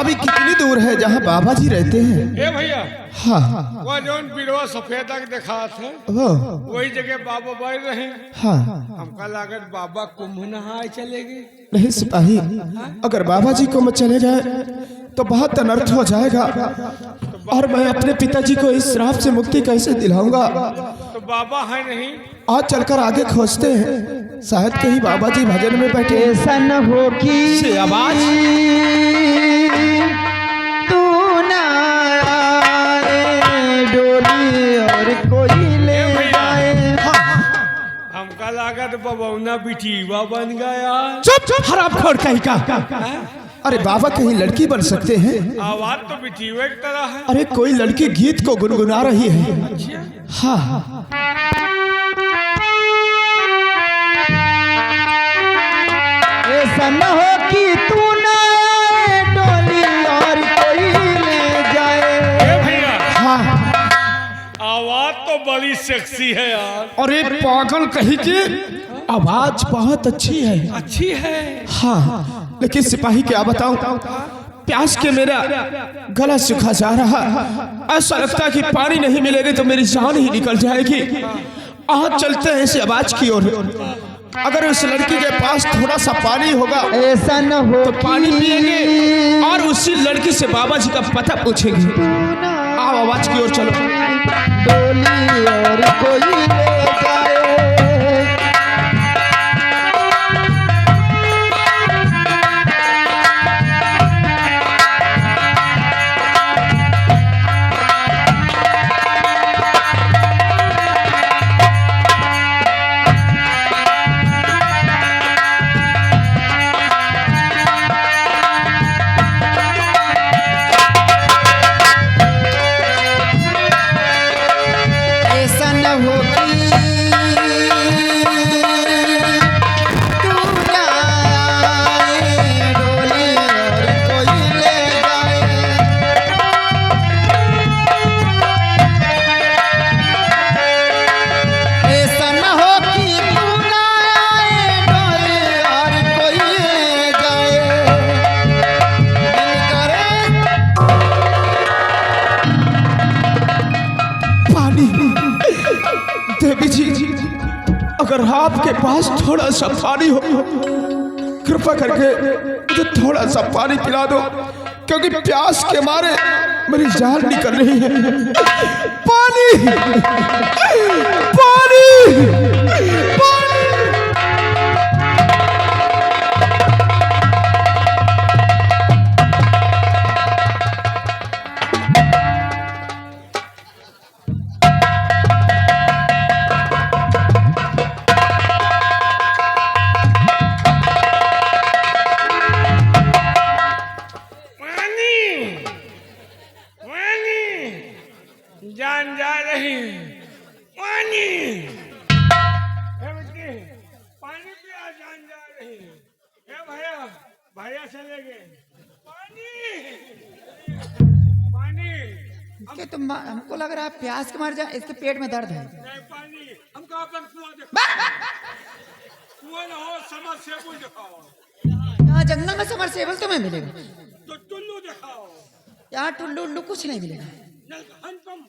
अभी कितनी दूर है जहाँ बाबा जी रहते हैं? ए भैया, हाँ वो जो बिरवा सफेदा के देखा थे वो वही जगह बाबा बैठ रहे। हाँ हमका लागत बाबा कुंभ नहाए चले गए। नहीं सिपाही, अगर बाबा जी को मैं चले जाए तो बहुत अनर्थ हो जाएगा और मैं अपने पिताजी को इस श्राप से मुक्ति कैसे दिलाऊंगा? तो बाबा है नहीं। आज चलकर आगे खोजते हैं, शायद कहीं बाबा जी भजन में बैठे। ऐसा न हो कि से आवाज तू ना आए डोली और कोई ले जाए। हमका लागत बबौना बिटीवा बन गया। चुप चुप हरामखोर कहीं का। अरे बाबा कहीं लड़की बन सकते हैं? आवाज तो बिटीवे की तरह है। अरे कोई लड़की गीत को गुनगुना रही है। हाँ ऐसा न हो कि तू ना आए डोली और कोई ले जाए। ए भैया, हाँ आवाज तो बड़ी सेक्सी है यार। अरे पागल कहीं की, आवाज बहुत अच्छी है। अच्छी है। हाँ लेकिन सिपाही क्या बताऊं, प्यास के मेरा गला सूखा जा रहा। ऐसा लगता है कि पानी नहीं मिलेगा तो मेरी जान ही निकल जाएगी। आज चलते हैं इस आवाज की ओर। अगर उस लड़की के पास थोड़ा सा पानी होगा ऐसा न हो तो पानी पिएंगे और उसी लड़की से बाबा जी का पता पूछेंगे। आओ आवाज की ओर चलो। डोली और कोई ले जाए। ऐसा न हो कि तू ना आए डोली और कोई ले जाए। ऐसा न हो कि तू ना आए डोली और कोई ले जाए। दिल करे पानी। देवी जी अगर आपके पास थोड़ा सा पानी हो, कृपा करके मुझे थोड़ा सा पानी पिला दो, क्योंकि प्यास के मारे मेरी जान निकल रही है। पानी पानी पानी। पानी पानी, जान जा रही। पानी ए बेटी, पानी पिया, जान जा रही। ए भैया, भैया चले गए। पानी पानी। इसके तो हमको लग रहा है प्यास के मार जाए, इसके पेट में दर्द है। नहीं पानी, हमको अपन कुआं दिखाओ। कुआं ना हो, समरसेबुल दिखाओ। यहाँ जंगल में समरसेबल तुम्हें मिलेगा, तो टुल्लू दिखाओ। यहाँ टुल्लू उल्लू कुछ नहीं मिलेगा। नल हैंडपंप,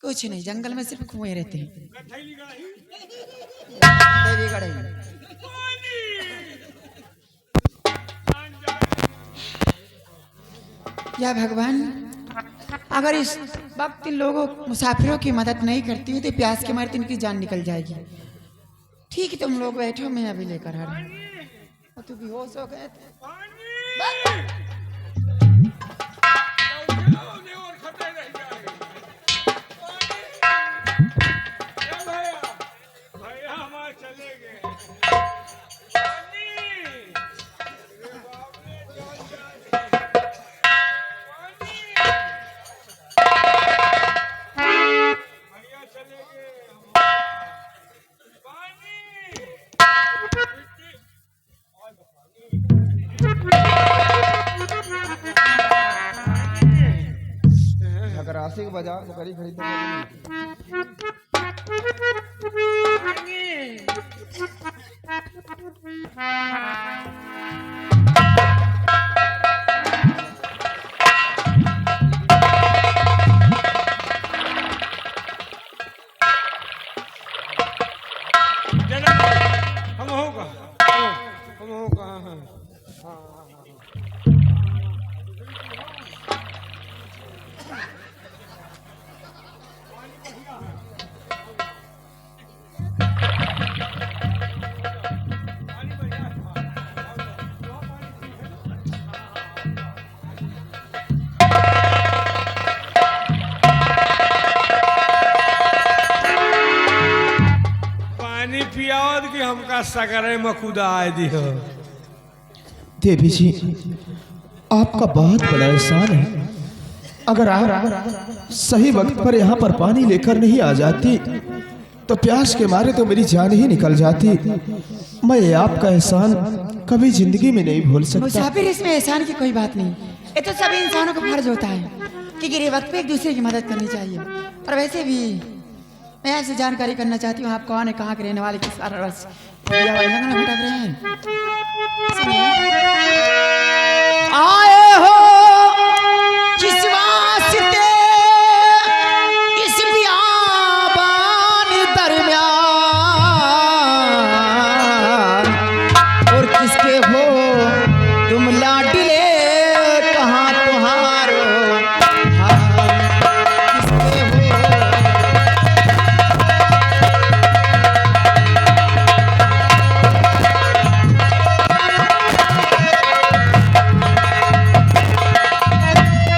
कुछ नहीं, जंगल में सिर्फ कुएं रहते हैं। थैली गड़ाही। देवी गढ़ई। पानी जान जा रही। या भगवान, अगर इस वक्त इन लोगों मुसाफिरों की मदद नहीं करती हो तो प्यास के मारे तो इनकी जान निकल जाएगी। ठीक है तुम लोग बैठो, मैं अभी लेकर आ रहा हूँ। तू बेहोश हो गए थे। अगर आशिक बजा तो करी खरीद हमका सगरे में खुदा आए दियो। देवी जी, आपका बहुत बड़ा एहसान है। अगर आप सही वक्त पर यहाँ पर पानी लेकर नहीं आ जाती तो प्यास के मारे तो मेरी जान ही निकल जाती। मैं आपका एहसान कभी जिंदगी में नहीं भूल सकता। मुसाफिर, इसमें एहसान की कोई बात नहीं। ये तो सभी इंसानों का फर्ज होता है कि गिरे वक्त पे एक दूसरे की मदद करनी चाहिए। और वैसे भी मैं आपसे जानकारी करना चाहती हूँ, आप कौन है, कहाँ के रहने वाले, किस कारण जंगल में भटक रहे हैं। आए हो किस वास्ते इस बियाबान दरमियान, और किसके हो तुम लाडले, कहाँ तुम्हारो हाल, किसके हो।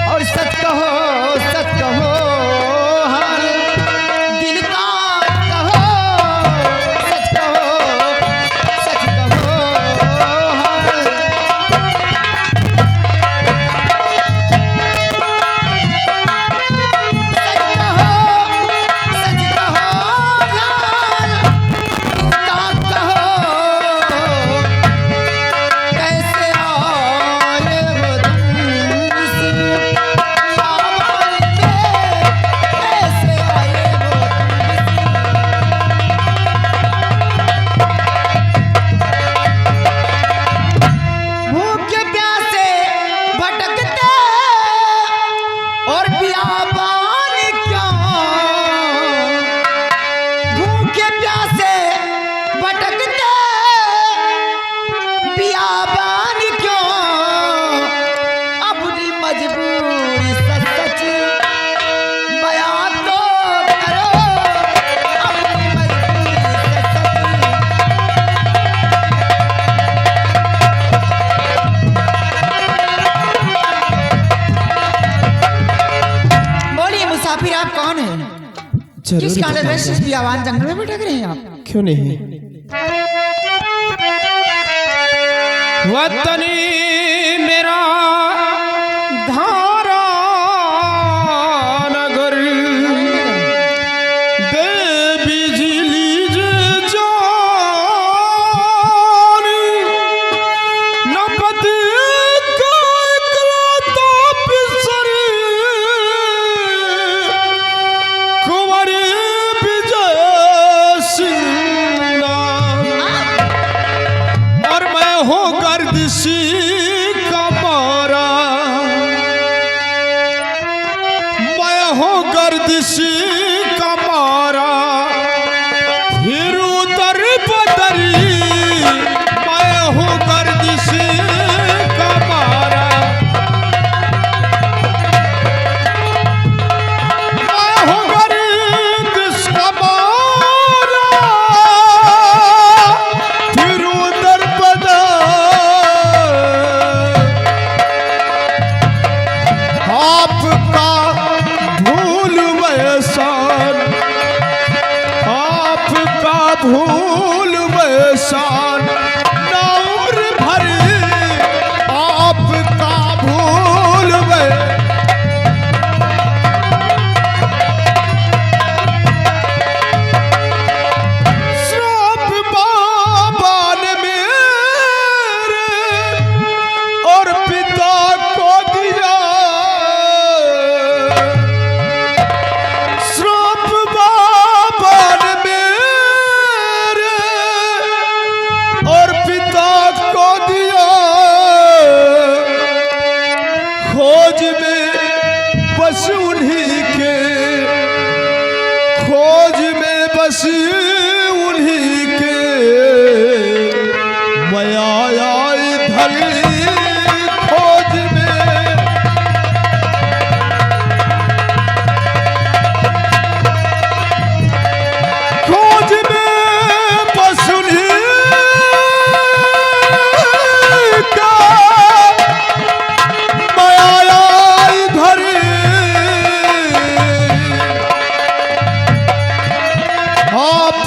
और सच कहो हाल दिल का कहो, सच कहो हाल। सच कहो हाल का कहो, कैसे आए हो तुम इस बियाबान में, कैसे आए हो भूखे प्यासे भटकते और बियाबान क्यों, भूखे प्यासे भटकते बियाबान क्यों, अपनी मजबूरी सच बयां तो करो, अपनी मजबूरी सच। बोलिए मुसाफिर, आप कौन हैं? जरूर किस कारण बताऊंगा। इस बियाबान जंगल में भटक रहे हैं आप? क्यों नहीं। वतनी मेरा धारा नगर, देवी जी लीजे जान, न पति का इकलौता पिसरी, कुंवरी विजय सिंह और मैं हूँ गर्दिशी का मारा, मैं हूँ गर्दिशी का मारा, फिर उधर बदरी, मैं हूँ गर्दिशी का मारा, मैं हूँ गर्दिश का मारा, फिर उधर बदर। आपका भूल वैसान, आपका भूल वैसान, ना उम्र भर आपका भूल श्राप बाबा ने मेरे और पिता को दिया, श्राप बाबा ने मेरे और पिता को दिया, खोज में बस उन्हीं के, खोज में बस उन्हीं के, मैं आया इधर खोज में। खोज में बस उन्हीं का, मैं आया इधर। आप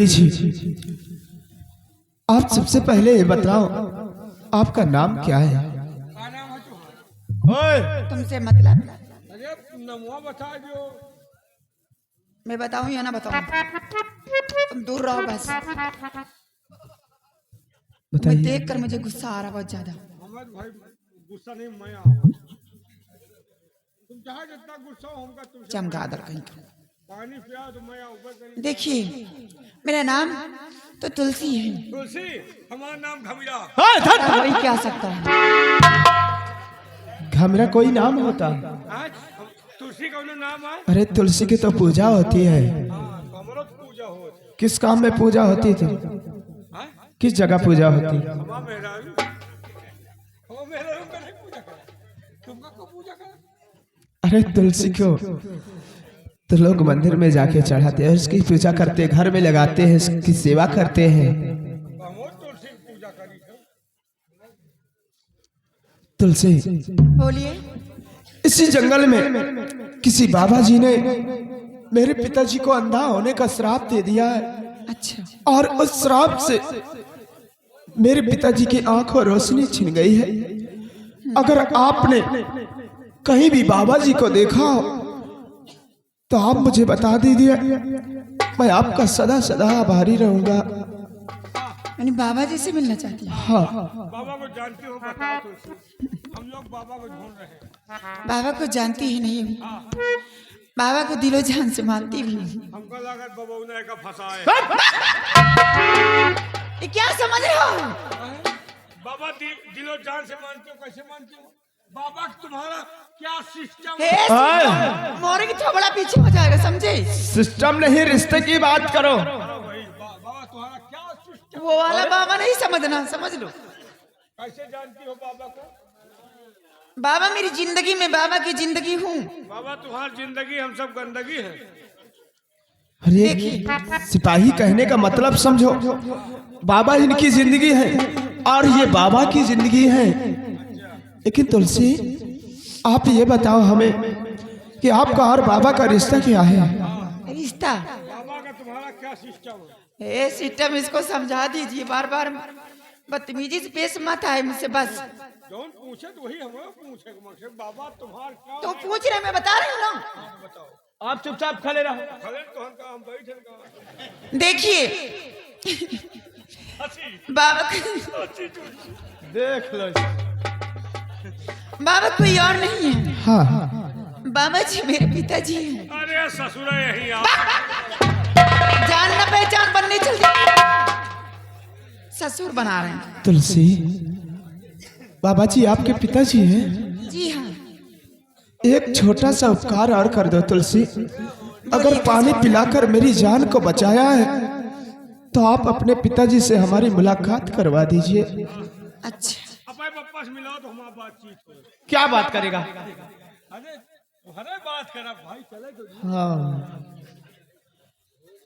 जी, आप सबसे पहले ये बताओ आपका नाम क्या है? का नाम है तुम्हारा? ओए, तुमसे मतलब अरे नमवा बता दो। मैं बताऊं या ना बताऊं? तुम दूर रहो बस। मैं बताइए। देख कर मुझे गुस्सा आ रहा बहुत ज्यादा। अहमद भाई गुस्सा नहीं मैं आऊँ। तुम चाहे जितना गुस्सा हो हमका तुमसे चमगादड़ कहीं का। पानी पिया तो मैं ऊपर करी। देखिए मेरा नाम तो तुलसी है, तुलसी हमारा नाम घमिला। हाँ, धर, धर। वही क्या सकता है। घमरा कोई नाम होता? आज तुलसी का नाम है। अरे तुलसी की तो पूजा होती है। हमारा तो पूजा हो। किस काम में पूजा होती थी? किस जगह पूजा होती? हमारा मेहरारू का नहीं पूजा कर। तुमका को पूजा कर। अरे तुलसी को तो लोग मंदिर में जाके चढ़ाते हैं, उसकी पूजा करते हैं, घर में लगाते हैं, उसकी सेवा करते हैं। हम तुलसी की पूजा करी है। तुलसी, बोलिए। इसी जंगल में किसी बाबा जी ने मेरे पिताजी को अंधा होने का श्राप दे दिया है, अच्छा, और उस श्राप से मेरे पिताजी की आंखों रोशनी छिन गई है। अगर आपने कहीं भी बाबा जी को देखा हो तो आप मुझे बता दीजिए, मैं आपका सदा सदा आभारी रहूंगा। यानी बाबा जी से मिलना चाहती है। हाँ, बाबा को जानते हो बताओ तुलसी। हम लोग बाबा को ढूंढ रहे हैं। बाबा को जानती ही नहीं हूँ, बाबा को दिलो जान से मानती भी नहीं। हमको लगा बाबा उन्हें का फंसाए। ये क्या समझ रहे हो? बाबा दिलो जान से मानते हो? कैसे मानते हो? बाबा तुम्हारा क्या सिस्टम हे है? मोरे की थोबड़ा पीछे हो जाएगा, समझे? सिस्टम नहीं, रिश्ते की बात करो। भाई बाबा तुम्हारा क्या सिस्टम? वो वाला बाबा नहीं समझना, समझ लो। कैसे जानती हो बाबा को? बाबा मेरी जिंदगी में, बाबा की जिंदगी हूँ। बाबा तुम्हारी जिंदगी हम सब गंदगी है। अरे सिपाही कहने का मतलब समझो, बाबा इनकी जिंदगी है और ये बाबा की जिंदगी है। लेकिन तुलसी, आप ये बताओ हमें कि आपका और बाबा का रिश्ता क्या है? रिश्ता? बाबा का तुम्हारा क्या सिस्टम है? ए सिस्टम इसको समझा दीजिए, बार बार बदतमीजी से पेश मत आए मुझसे बस। जौन पूछे तो वही हमें पूछे मकसद बाबा तुम्हारा क्या? तो पूछ रहे, मैं बता रही हूँ ना। बताओ। आप चुपचाप खड़े रहो। खले तो हम बैठे का। देखिए हंसी बाबा देख लो। बाबा कोई और नहीं है। हाँ, हाँ। बाबा जी मेरे पिताजी हैं। अरे ससुर यही आप। जान न पहचान बनने चल ससुर बना रहे हैं। तुलसी, बाबा जी आपके पिताजी हैं? जी हाँ। एक छोटा सा उपकार और कर दो तुलसी, अगर पानी पिलाकर मेरी जान को बचाया है तो आप अपने पिताजी से हमारी मुलाकात करवा दीजिए। अच्छा, अपने पप्पा से मिलाओ तो हमारा बातचीत हो। क्या बात करेगा? अरे तुम्हारे बात करा भाई, चले तो। हाँ,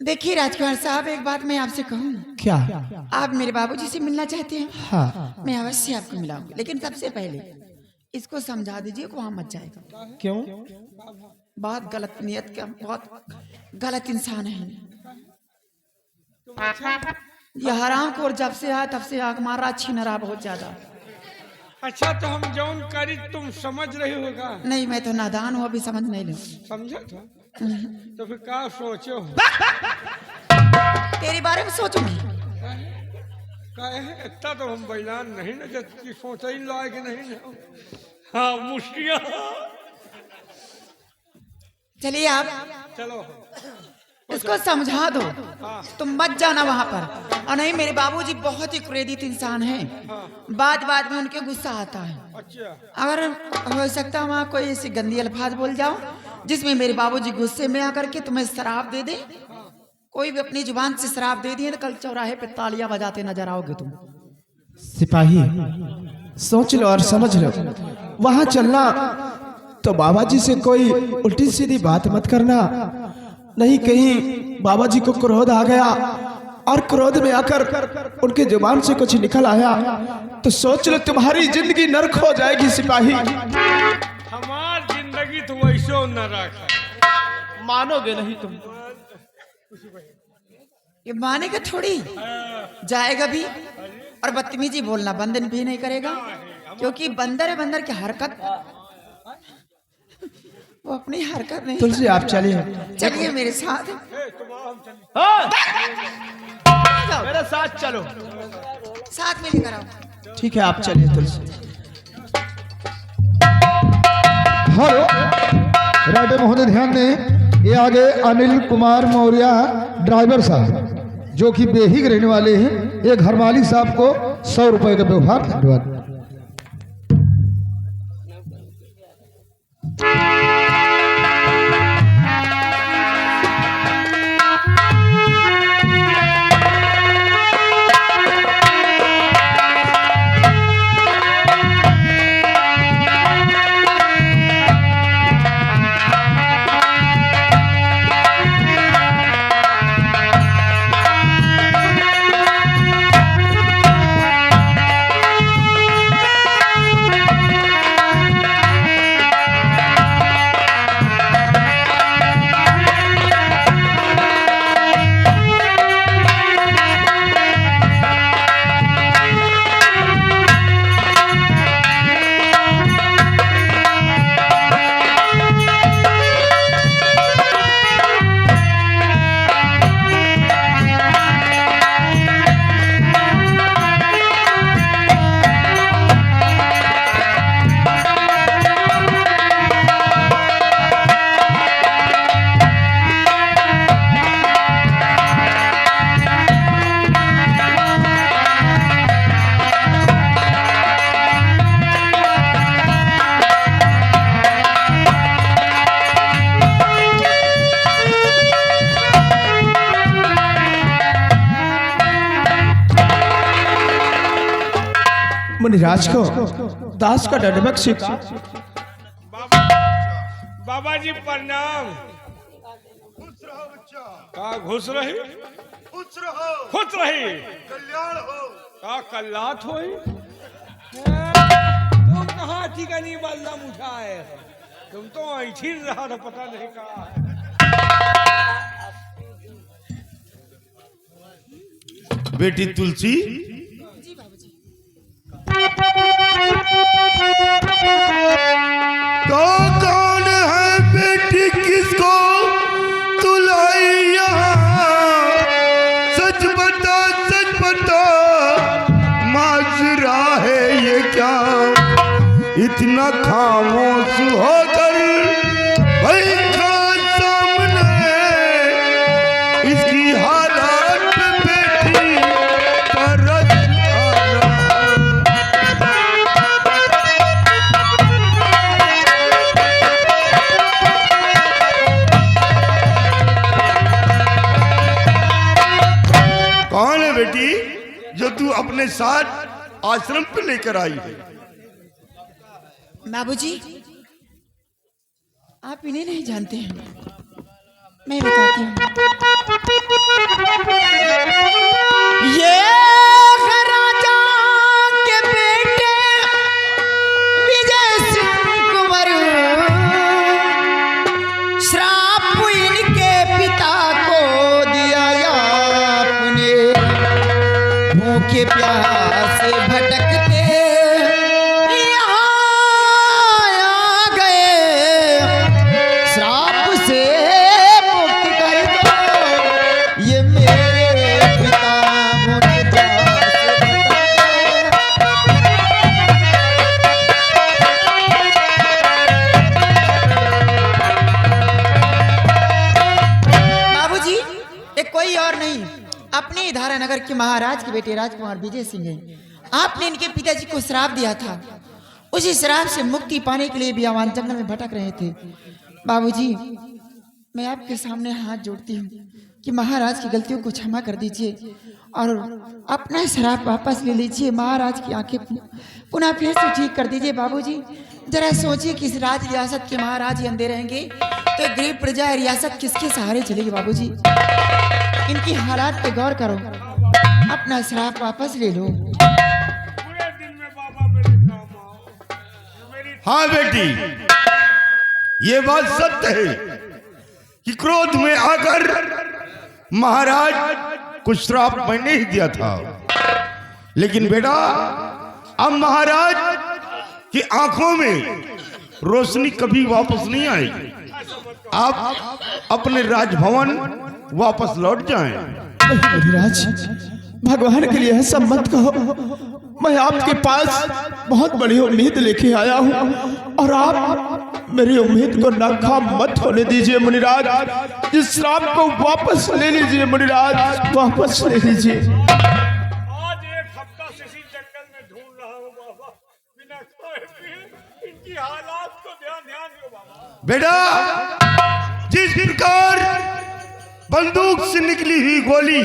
देखिए राजकुमार साहब, एक बात मैं आपसे कहूँ। क्या? आप मेरे बाबूजी से मिलना चाहते हैं? हाँ। मैं अवश्य आपको मिलाऊंगी, लेकिन सबसे पहले इसको समझा दीजिए कि वहां मत जाएगा। क्यों? बहुत गलत नियत का, बहुत गलत इंसान है यह। हराम को जब से आया तब से आग मारा, छीन रहा बहुत ज्यादा। अच्छा तो हम जौन करी तुम समझ रही होगा? नहीं, मैं तो नादान हूँ, अभी समझ नहीं लूँ। समझा था तो फिर क्या सोचो? तेरे बारे में सोचूंगी। इतना तो हम बैलान नहीं ना कि सोचा ही लायक नहीं ना। हाँ मुश्किल। चलिए आप चलो इसको समझा दो, तुम मत जाना वहां पर। और नहीं, मेरे बाबूजी बहुत ही क्रोधित इंसान हैं। बात बात में उनके गुस्सा आता है। अच्छा अगर हो सकता वहाँ कोई ऐसी गंदी अल्फाज बोल जाओ जिसमें मेरे बाबूजी गुस्से में आकर के तुम्हें शराब दे दे, कोई भी अपनी जुबान से शराब दे दिए तो कल चौराहे पे तालियां बजाते नजर आओगे तुम। सिपाही, सोच लो और समझ लो, वहां चलना तो बाबा जी से कोई उल्टी सीधी बात मत करना। नहीं कहीं बाबा जी को क्रोध आ गया और क्रोध में आकर उनके जुबान से कुछ निकल आया तो सोच लो तुम्हारी जिंदगी नरक हो जाएगी। सिपाही, हमारी जिंदगी तो वैसे नरक है। मानोगे नहीं तुम। ये मानेगा थोड़ी, जाएगा भी और बदतमीजी बोलना बंद भी नहीं करेगा, क्योंकि बंदर है, बंदर की हरकत वो अपनी हरकत नहीं। तुलसी आप चलिए, चलिए मेरे साथ, हाँ, मेरे साथ चलो। साथ में लेकर आओ। ठीक है, आप चलिए तुलसी। हेलो राइटर महोदय, ध्यान दें, ये आगे अनिल कुमार मौर्य ड्राइवर साहब जो कि बेहिग रहने वाले हैं, ये घर मालिक साहब को 100 रुपए का व्यवहार। धन्यवाद। मुनिराज को दास का दंडवत सिखा। बाबा जी प्रणाम। का घुस रही, खुश रही, कल्याण हो, का कल्लात हो। तुम कहाँ थी का नहीं बल्ला उठाए, तुम तो ऐठी रहा था, पता नहीं कहा। बेटी तुलसी, तो कौन है बेटी, किसको तुलाई यहाँ? सच बता माजरा है ये क्या? इतना खामोश होकर बैठा सामने, इसकी हालत बेटी तरस आ रहा। कौन है बेटी जो तू अपने साथ आश्रम पे लेकर आई है? बाबूजी, आप इन्हें नहीं जानते हैं, मैं बताती हूँ। ये राजा के बेटे विजय सिंह कुंवर, श्राप इनके पिता को दिया आपने, भूखे प्यासे भटकते यहाँ आ गए, श्राप से मुक्त कर दो ये मेरे पिता, भूखे प्यासे भटकते। बाबूजी, ये कोई और नहीं, अपने धारा नगर के महाराज के बेटे राजकुमार विजय सिंह हैं। आपने इनके पिताजी को श्राप दिया था, उसी श्राप से मुक्ति पाने के लिए भी अवान जंगल में भटक रहे थे। बाबूजी, मैं आपके सामने हाथ जोड़ती हूँ कि महाराज की गलतियों को क्षमा कर दीजिए और अपना श्राप वापस ले लीजिए। महाराज की आंखें पुनः फिर से ठीक कर दीजिए। बाबूजी, जरा सोचिए कि इस राज रियासत के महाराज ही अंधे रहेंगे तो गरीब प्रजा रियासत किसके सहारे चलेगी। बाबूजी, इनकी हालात पे गौर करो, अपना श्राप वापस ले लो। पूरे दिन में बाबा मेरे काम आओ। मेरी हाँ बेटी, ये बात सत्य है कि क्रोध में आकर महाराज कुछ श्राप मैंने ही दिया था। लेकिन बेटा अब महाराज की आंखों में रोशनी कभी वापस नहीं आएगी। आप अपने राजभवन वापस लौट जाएं। मुनिराज, भगवान के लिए ऐसा मत कहो। मैं आपके पास बहुत बड़ी उम्मीद लेके आया हूँ और आप मेरी उम्मीद को नाकाम मत होने दीजिए मुनिराज। इस श्राप को वापस ले लीजिए मुनिराज, वापस ले लीजिए। आज एक हफ्ता से इसी जंगल में ढूंढ रहा हूँ बाबा, बिना खाए पिए। इनकी हालात को ध्यान दो बाबा। बेटा जिस प्रकार बंदूक से निकली हुई गोली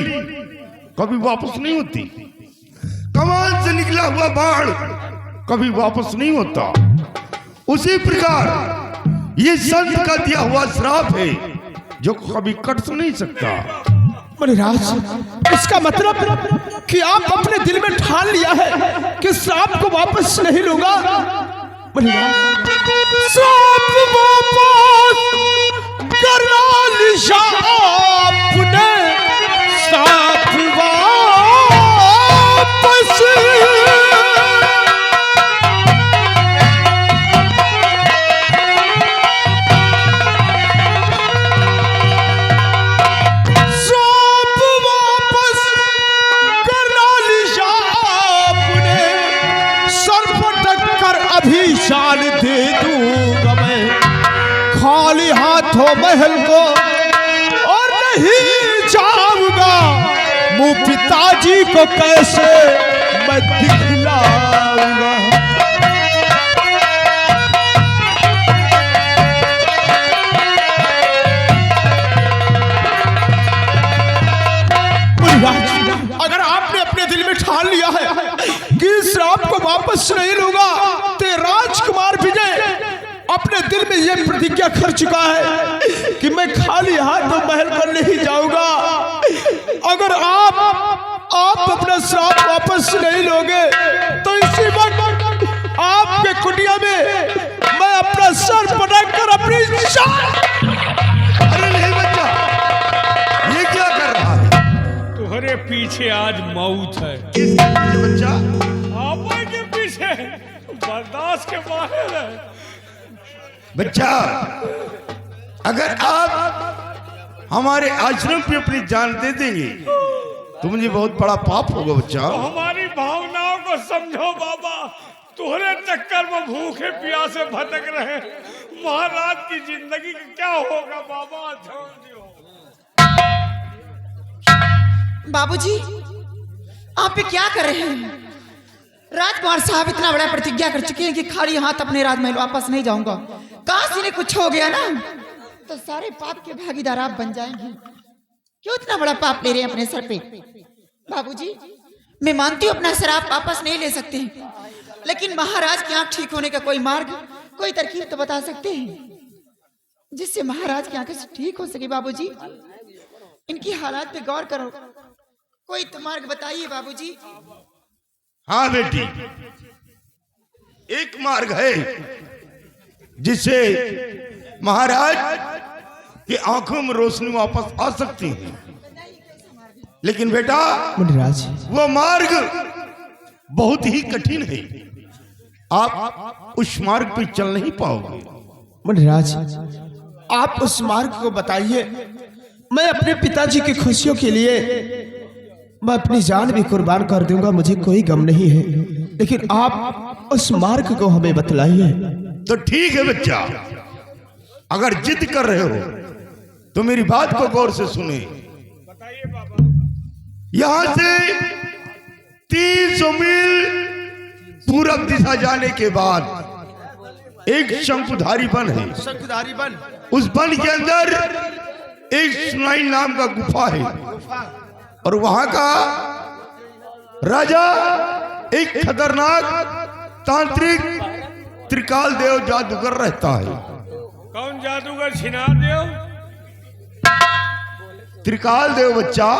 कभी वापस नहीं होती, कमान से निकला हुआ बाण कभी वापस नहीं होता, उसी प्रकार ये संत का दिया हुआ श्राप है जो कभी कट नहीं सकता। मुनिराज, इसका मतलब कि आप अपने दिल में ठान लिया है कि श्राप को वापस नहीं लूंगा। मुनिराज, श्राप वापस करा लिया आपने, श्राप वापस। शान दे दूंगा मैं खाली हाथों महल को और नहीं जाऊंगा। मुंह पिताजी को कैसे मैं दिखलाऊंगा। अगर आपने अपने दिल में ठान लिया है कि इस श्राप को वापस नहीं लूंगा, तो राजकुमार विजय अपने दिल में यह प्रतिज्ञा कर चुका है कि मैं खाली हाथों महल पर नहीं जाऊंगा। अगर आप अपना श्राप वापस नहीं लोगे तो इसी वक्त आपके कुटिया में मैं अपना सर पटक कर अपनी जान। अरे नहीं बच्चा, ये क्या कर रहा है? तुम्हारे पीछे आज मौत है। किसके पीछे बच्चा? आप के पीछे बर्दाश्त के बाहर है। बच्चा, अगर आप हमारे आश्रम पे अपनी जान दे देंगे तो मुझे बहुत बड़ा पाप होगा बच्चा। तो हमारी भावनाओं को समझो बाबा, तुम्हारे चक्कर में भूखे प्यासे भटक रहे महाराज की जिंदगी का क्या होगा बाबा, समझो। बाबूजी, आप ये क्या कर रहे हैं? राजकुमार साहब इतना बड़ा प्रतिज्ञा कर चुके हैं कि खाली हाथ अपने राजमहल वापस नहीं जाऊंगा। काश इन्हें कुछ हो गया ना तो सारे पाप के भागीदार आप बन जाएंगे। क्यों इतना बड़ा पाप ले रहे हैं अपने सर पे? बाबूजी, मैं मानती हूँ अपना श्राप वापस नहीं ले सकते, लेकिन महाराज की आंख ठीक होने का कोई मार्ग, कोई तरकीब तो बता सकते हैं जिससे महाराज की आंखें ठीक हो सके। बाबूजी, इनकी हालात पे गौर करो, कोई तो मार्ग बताइए बाबूजी। हाँ बेटी, एक मार्ग है जिससे महाराज की आंखों में रोशनी वापस आ सकती है, लेकिन बेटा मुनिराज, वो मार्ग बहुत ही कठिन है। आप उस मार्ग पे चल नहीं पाओगे। मुनिराज, आप उस मार्ग को बताइए। मैं अपने पिताजी की खुशियों के लिए मैं अपनी जान भी कुर्बान कर दूंगा, मुझे कोई गम नहीं है, लेकिन आप उस मार्ग को हमें बतलाइए। तो ठीक है बच्चा, अगर जिद कर रहे हो तो मेरी बात को गौर से सुने। बताइए बाबा। यहां से 300 मील पूरब दिशा जाने के बाद एक शंकुधारी वन है। शंकुधारी वन? उस वन के अंदर एक सुनाई नाम का गुफा है और वहां का राजा एक खतरनाक तांत्रिक त्रिकाल देव जादूगर रहता है। कौन जादूगर? छिनार देव? त्रिकाल देव बच्चा,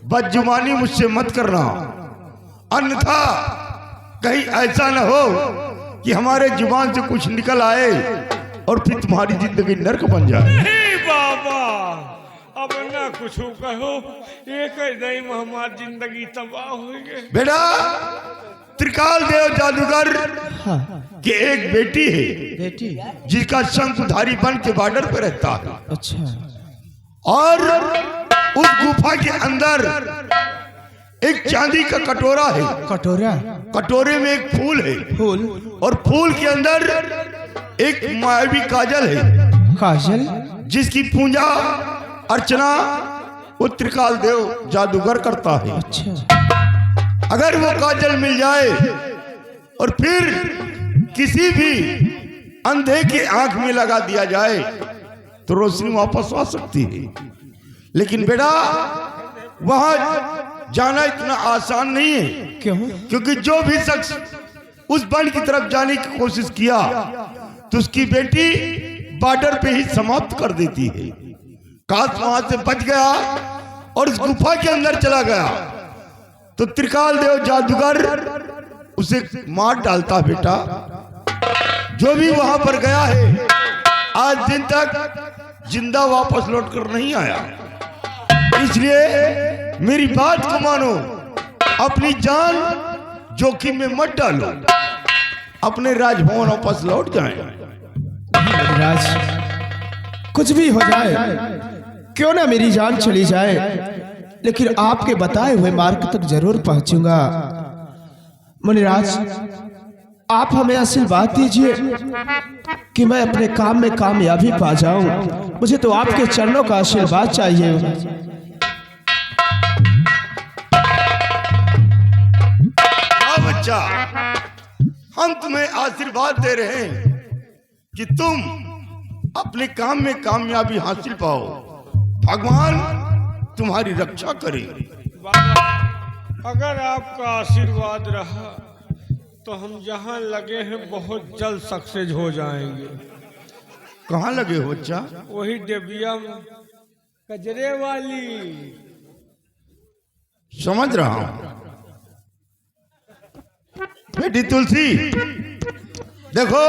बदजुबानी मुझसे मत करना, अन्यथा कहीं ऐसा न हो कि हमारे जुबान से कुछ निकल आए और फिर तुम्हारी जिंदगी नर्क बन जाए। नहीं बाबा, अब ना कुछ कहो, एक नहीं में हमारी जिंदगी तबाह हो गई। बेटा त्रिकाल देव जादूगर की एक बेटी है, बेटी? जिसका शंखधारी वन के बॉर्डर पे रहता है। अच्छा। और उस गुफा के अंदर एक चांदी का कटोरा है। कटोरा? कटोरे में एक फूल है। फूल? और फूल के अंदर एक मायावी काजल है। काजल? जिसकी पूजा अर्चना वो त्रिकाल देव जादूगर करता है। अच्छा। अगर वो काजल मिल जाए और फिर किसी भी अंधे के आंख में लगा दिया जाए तो रोशनी वापस आ सकती है। लेकिन बेटा वहां जाना इतना आसान नहीं है। क्यों? क्योंकि जो भी शख्स उस वन की तरफ जाने की कोशिश किया तो उसकी बेटी बॉर्डर पे ही समाप्त कर देती है। काश वहां से बच गया और उस गुफा के अंदर चला गया तो त्रिकाल देव जादूगर उसे मार डालता। बेटा जो भी वहां पर गया है आज दिन तक जिंदा वापस लौट कर नहीं आया। इसलिए मेरी बात को मानो, अपनी जान जोखिम में मत डालो, अपने राजभवन वापस लौट जाएं। राज, कुछ भी हो जाए, क्यों ना मेरी जान चली जाए, लेकिन आपके बताए हुए मार्ग तक जरूर पहुंचूंगा। मुनिराज, आप हमें आशीर्वाद दीजिए कि मैं अपने काम में कामयाबी पा जाऊं। मुझे तो आपके चरणों का आशीर्वाद चाहिए। बच्चा, हम तुम्हें आशीर्वाद दे रहे हैं कि तुम अपने काम में कामयाबी हासिल पाओ। भगवान तुम्हारी रक्षा करे। बाबा, अगर आपका आशीर्वाद रहा तो हम जहाँ लगे हैं बहुत जल्द सक्सेस हो जाएंगे। कहाँ लगे हो बच्चा? वही डेबिया में कजरे वाली। समझ रहा हूं। बेटी तुलसी, देखो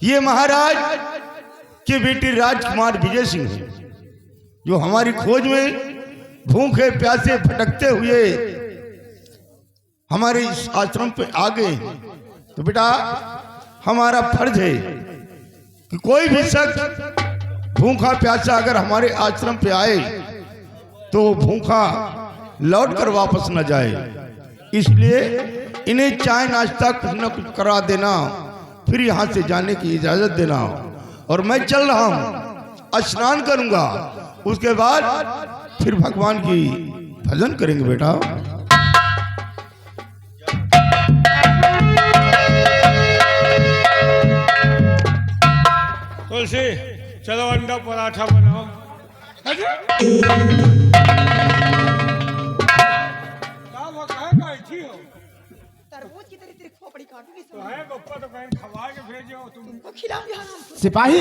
ये महाराज के बेटी राजकुमार विजय सिंह है, जो हमारी खोज में भूखे प्यासे भटकते हुए हमारे इस आश्रम पे आ गए। तो बेटा हमारा फर्ज है कि कोई भी शख्स भूखा प्यासा अगर हमारे आश्रम पे आए तो भूखा लौट कर वापस न जाए। इसलिए इन्हें चाय नाश्ता कुछ न कुछ करा देना, फिर यहाँ से जाने की इजाजत देना। और मैं चल रहा हूँ, स्नान करूंगा, उसके बाद फिर भगवान की भजन करेंगे। बेटा तुलसी, चलो अंडा पराठा बनाओ। तरबूज की तरह तेरी खोपड़ी काटूंगी तो है गप्पा, तो कहीं खवा के भेजे हो तुम। तुमको खिलाऊंगी हम। सिपाही,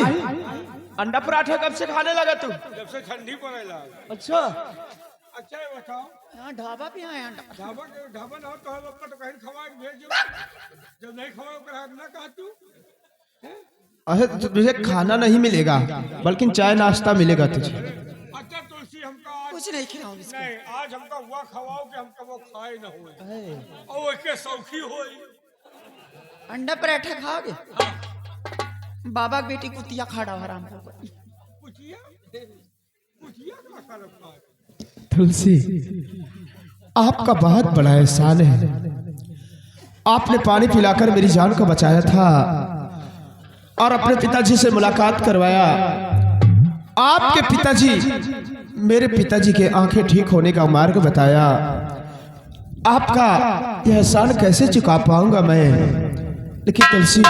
अंडा पराठा कब से खाने लगा तू? जब से ठंडी पड़े लगा। अच्छा। अच्छा ये बताओ, यहाँ ढाबा पे आए अंडा। ढाबा ना हो तो है गप्पा, तो कहीं खवा के भेजो। जब नहीं खवाओ ना कहा तू। अरे तुझे खाना नहीं मिलेगा, बल्कि चाय नाश्ता मिलेगा तुझे। अच्छा तुलसी, हमका आज कुछ नहीं खिलाऊंगी इसको। नहीं, आज हमका हुआ खवाओ कि हमका वो खाए न हुए और के सौखी होई। अंडा पराठा खाओगे? बाबा की बेटी कुतिया खाड़ा हराम को। पुछिया का रखा है। तुलसी, आपका बहुत बड़ा एहसान है। आपने पानी पिलाकर मेरी जान को बचाया था और अपने पिताजी से मुलाकात करवाया। आपके पिताजी, मेरे पिताजी के आंखें ठीक होने का मार्ग बताया। आपका यह एहसान कैसे चुका पाऊंगा मैं? लेकिन तुलसी,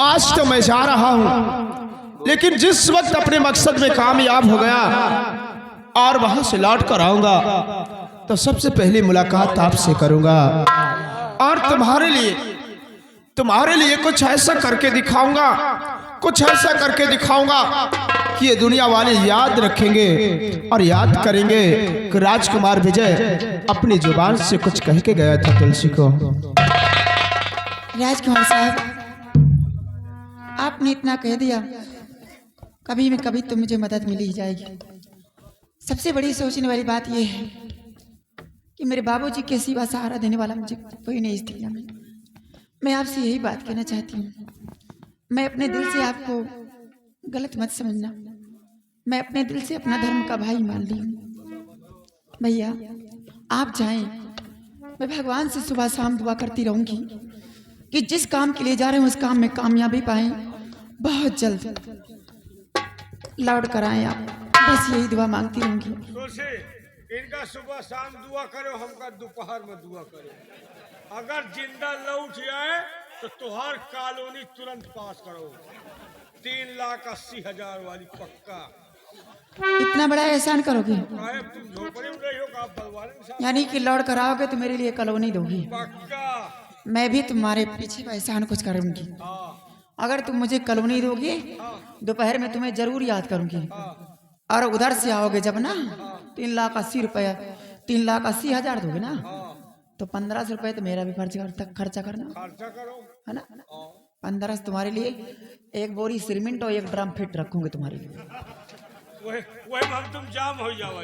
आज तो मैं जा रहा हूं, लेकिन जिस वक्त अपने मकसद में कामयाब हो गया और वहां से लौट कर आऊंगा तो सबसे पहली मुलाकात आपसे करूंगा और तुम्हारे लिए कुछ ऐसा करके दिखाऊंगा, कुछ ऐसा करके दिखाऊंगा कि ये दुनिया वाले याद रखेंगे और याद करेंगे कि राजकुमार विजय अपनी जुबान से कुछ कह के गया था तुलसी को। राजकुमार साहब, आपने इतना कह दिया, कभी न कभी तो मुझे मदद मिल ही जाएगी। सबसे बड़ी सोचने वाली बात यह है कि मेरे बाबूजी के सिवा सहारा देने वाला मुझे कोई नहीं इस दुनिया में। मैं आपसे यही बात कहना चाहती हूँ, मैं अपने दिल से आपको गलत मत समझना, मैं अपने दिल से अपना धर्म का भाई मान ली हूँ। भैया आप जाएं, मैं भगवान से सुबह शाम दुआ करती रहूंगी कि जिस काम के लिए जा रहे हैं उस काम में कामयाबी पाएं, बहुत जल्द लौट कर आए आप। बस यही दुआ मांगती रहूंगी। तुलसी इनका सुबह शाम दुआ करो, हमका दोपहर में दुआ करो। अगर जिंदा लौट जाए तो तुहार कॉलोनी तुरंत पास करो, 3,80,000 वाली पक्का। इतना बड़ा एहसान करोगे? काहे तुम झोपड़ी में रही हो का बलवान इंसान? यानी कि लौट कर आओगे तो मेरे लिए कॉलोनी दोगी? पक्का। मैं भी तुम्हारे पीछे का एहसान कुछ करूंगी। अगर तुम मुझे कॉलोनी दोगे, दोपहर में तुम्हें जरूर याद करूंगी। और उधर से आओगे जब ना 3,80,000 रुपया, 3,80,000 दोगे ना, तो 1,500 रुपये तो मेरा भी खर्चा करना, खर्चा करो, है ना। 1500 तुम्हारे लिए, एक बोरी सीमेंट और एक ड्रम फिट रखूंगे तुम्हारे लिए। वही हम तुम जाम हो जाओ।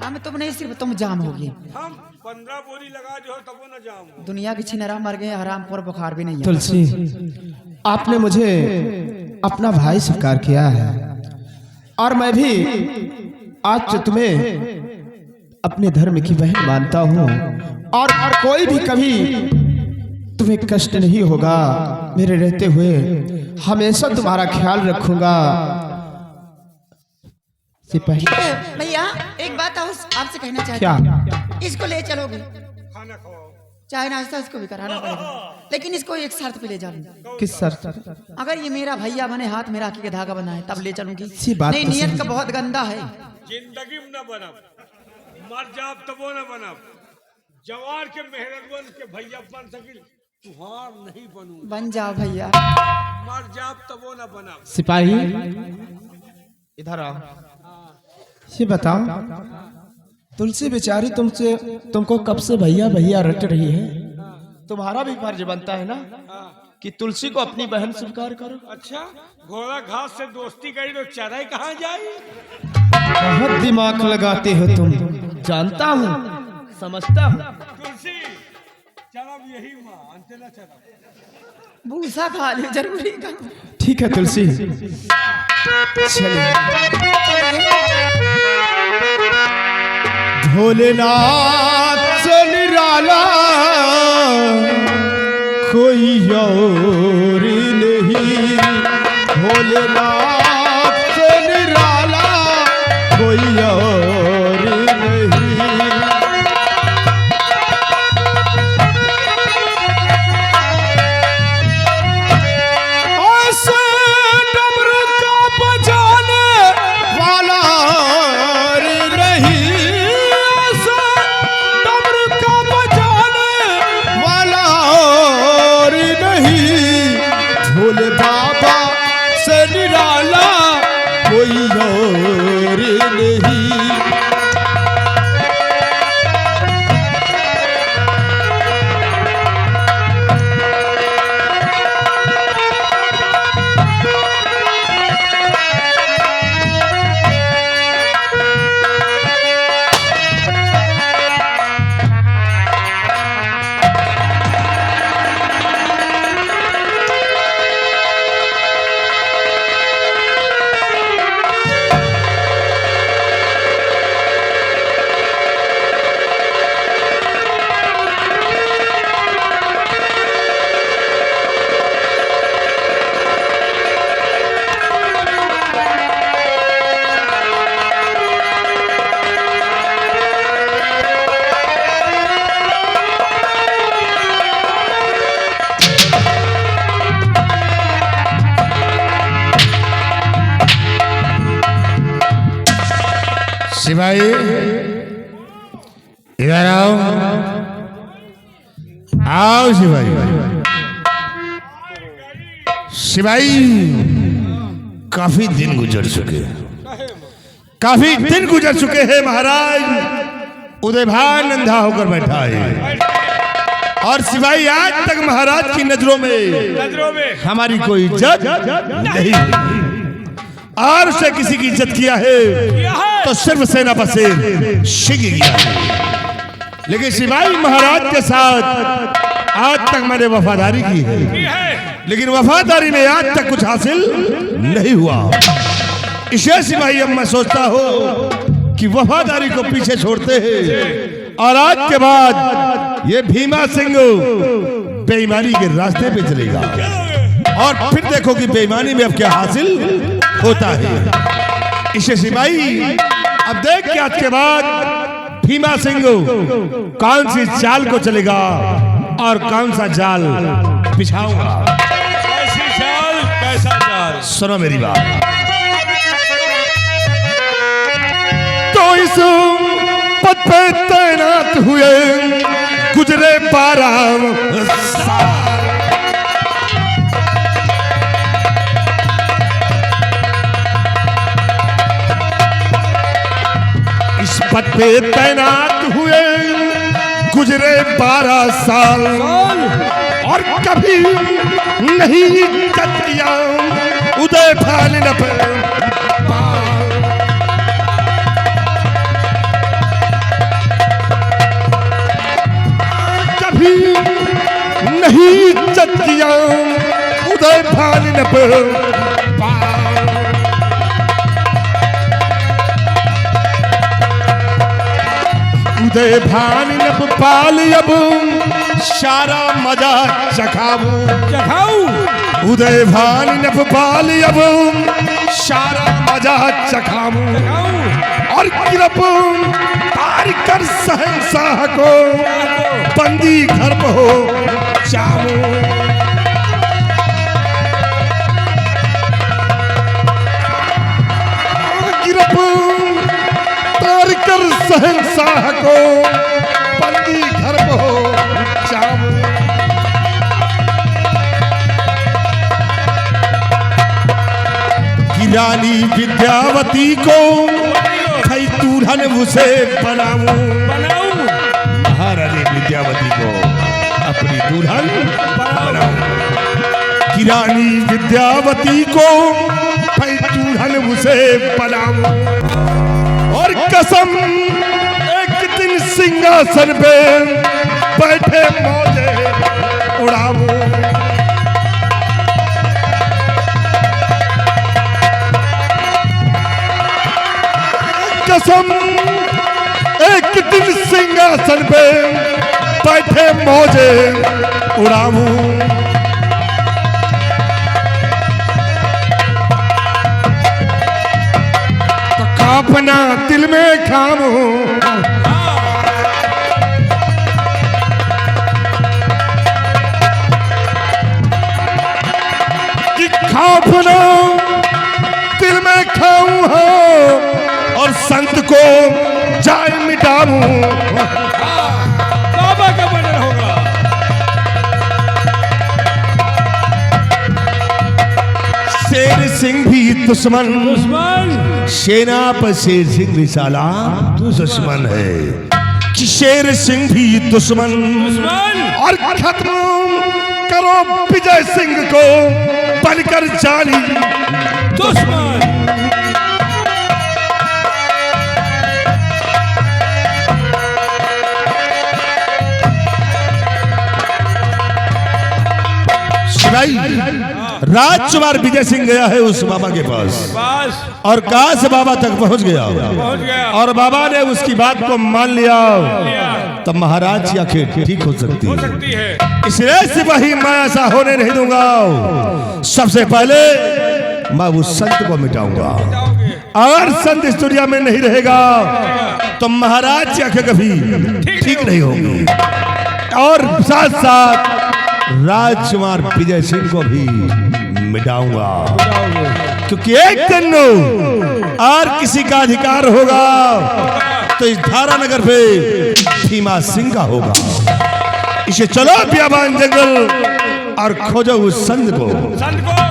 हम तुम नहीं, सिर्फ तुम जाम होगी। हम 15 बोरी लगा जो तब न जाम हो। दुनिया की छिनरा मर गए, हराम पर बुखार भी नहीं है। तुलसी, आपने मुझे अपना भाई स्वीकार किया है और मैं भी आज से तुम्हें अपने धर्म की बहन मानता हूँ और कोई भी कभी तुम्हें कष्ट नहीं होगा। मेरे रहते हुए हमेशा तुम्हारा ख्याल रखूंगा। सिपाही भैया एक बात आपसे कहना चाहती क्या? हूँ, इसको ले चलोगे? खाना खाओ, चाहे नाश्ता इसको भी कराना पड़ेगा, लेकिन इसको एक शर्त पे ले जाऊंगी। किस शर्त? अगर ये मेरा भैया बने, हाथ में राखी के धागा बनाए, तब ले चलूंगी। सी बात नहीं, तो नियत सही। का बहुत गंदा है। जिंदगी में न बनब, मर जाब तबो न बनब। जवान के मेहरबान के भैया बन सकिल, तुहार नहीं बनू। बन जाओ भैया। मर जाब तबो न बनब। सिपाही इधर आओ। ये बताओ, तुलसी बेचारी तुमको कब से भैया भैया रट रही है? तुम्हारा भी फर्ज बनता है ना कि तुलसी को अपनी बहन स्वीकार करो। अच्छा, घोड़ा घास से दोस्ती करी तो चराई कहाँ जाई? बहुत दिमाग लगाते हो तुम, जानता हूँ, समझता हूँ। तुलसी चरब यही माँ, अंते न चरब। भूसा खा लियो जरूरी का। ठीक है तुलसी, चलिए। भोलेनाथ से निराला कोई और नहीं, भोलेनाथ से निराला कोई और नहीं। ऐसे डमरू का बजाने वाला और नहीं, ऐसे डमरू का बजाने वाला और नहीं, भोले बाबा से निराला कोई और नहीं। सिपाही इधर आओ, आओ सिपाही। सिपाही काफी दिन गुजर चुके, काफी दिन गुजर चुके हैं महाराज। उदयभान अंधा होकर बैठा है और सिपाही आज तक महाराज की नजरों में नजरों में हमारी कोई इज्जत नहीं। और उसने किसी की इज्जत किया है तो सिर्फ सेनापति से शिंग गया है। लेकिन सिपाही महाराज के साथ आज तक मैंने वफादारी की है, लेकिन वफादारी में आज तक कुछ हासिल नहीं हुआ। इसे सिपाही अब मैं सोचता हूँ कि वफादारी को पीछे छोड़ते हैं और आज के बाद ये भीमा सिंह बेईमानी के रास्ते पे चलेगा और फिर देखो कि बेईमानी में अब क्या हासिल होता है। इसे सिपाही अब देख के आज के बाद भीमा सिंह कौन सी चाल को चलेगा और कौन सा जाल बिछाऊंगा। कैसी चाल, कैसा जाल? सुनो मेरी बात। तो इस पद पे तैनात हुए गुजरे 12 साल। इस पद पे तैनात हुए गुजरे 12 साल और कभी नहीं कतिया उदय फाल न कभी नहीं कतिया उदय फाल न उदय भान नब पाल अब सारा मजा चखाऊ उदय भान नब पाल अब सारा मजा चखाऊ और गिरप तार कर शहंशाह को बंदी घर में हो जाऊं। गिरप तार कर शहंशाह को बंदी घर में हो जाऊं। कि रानी विद्यावती को थई दुल्हन उसे बनाऊं। महारानी विद्यावती को अपनी दुल्हन बनाऊं। कि रानी विद्यावती को थई दुल्हन उसे बनाऊं और कसम एक दिन सिंहासन पे बैठे मौजे उड़ाऊं। कसम एक दिन सिंहासन पे बैठे मौजे उड़ाऊं। अपना दिल में खामो कि खापना दिल में खाऊं हो और संत को जाय मिटाऊं। बाबा का बदल होगा। शेर सिंह भी दुश्मन सेना पर शेर सिंह भी साला दुश्मन है कि शेर सिंह भी दुश्मन और खत्म करो विजय सिंह को बनकर जानी दुश्मन। राजकुमार विजय सिंह गया है उस बाबा के पास और कहा से बाबा तक पहुंच गया और बाबा ने उसकी बात को मान लिया तब महाराज की आंखें ठीक हो सकती है। इसलिए सिपाही मैं ऐसा होने नहीं दूंगा। सबसे पहले मैं उस संत को मिटाऊंगा। अगर संत इस दुनिया में नहीं रहेगा तो महाराज की आंखें कभी ठीक नहीं होंगी और साथ साथ राजकुमार विजय सिंह को भी मिटाऊंगा क्योंकि एक दिन और किसी का अधिकार होगा तो इस धारा नगर पे भीमा सिंह का होगा। इसे चलो बियाबान जंगल और खोजो उस संत को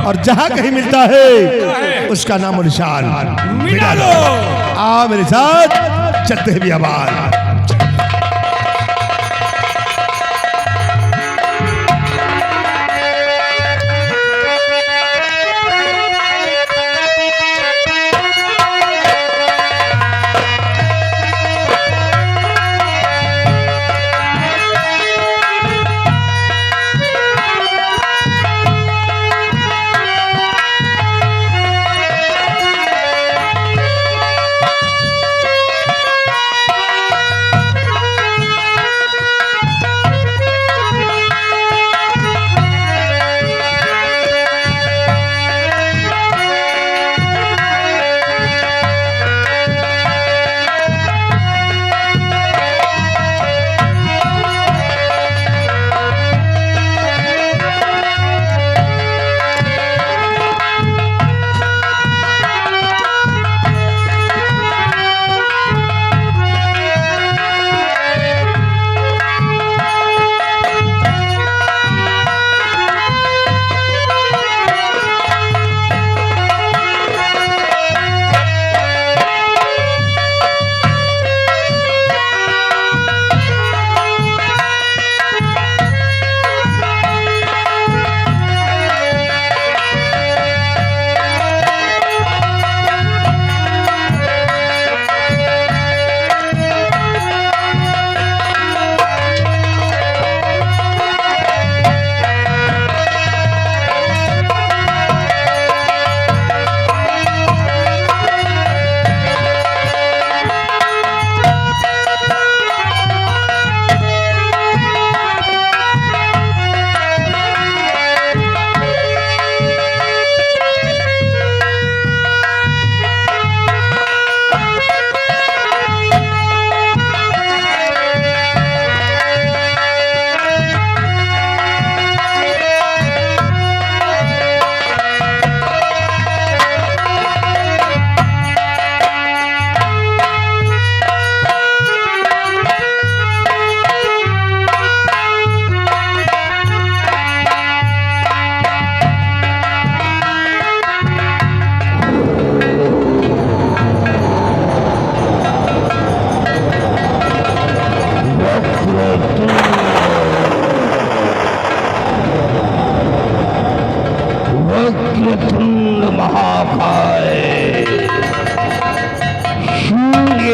और जहां कहीं मिलता है उसका नाम और निशान मिटा लो। आ मेरे साथ चलते हैं बियाबान।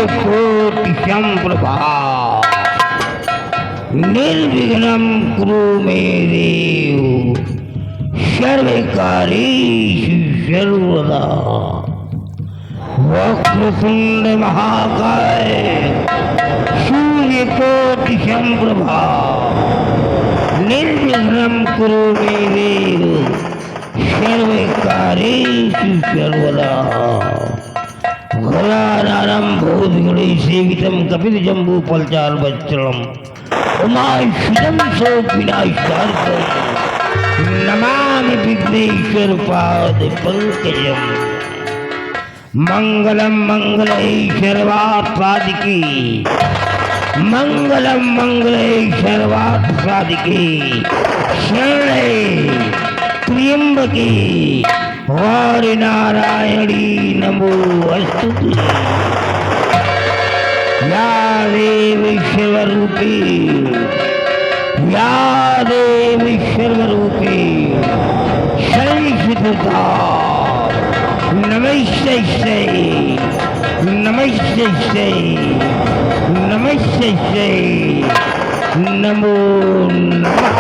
कोटि संप्रभा निर्विघ्नं कुरु मे देव सर्वकार्येषु सर्वदा। वक्रतुंड महाकाय सूर्यकोटि संप्रभा निर्विघ्नं कुरु मे देव सर्वकार्येषु सर्वदा। घोरानां भूतगणेशसेवितं कपिलजम्बू फलचार वत्सलं उमाश्रितं शोकविनाशार्कं नमामि विघ्नेश्वर पाद पंकजं। मंगलम मंगलेश्वरवात् साधिके मंगलम मंगलेश्वरवात् साधिके शरणे त्र्यंबके गौरी नारायणी नमोस्तुते। या देवी सर्वरूपे या देवी सर्वरूपे शरणिष्ठुता नमस्ते नमस्ते नमस्ते नमो नमः।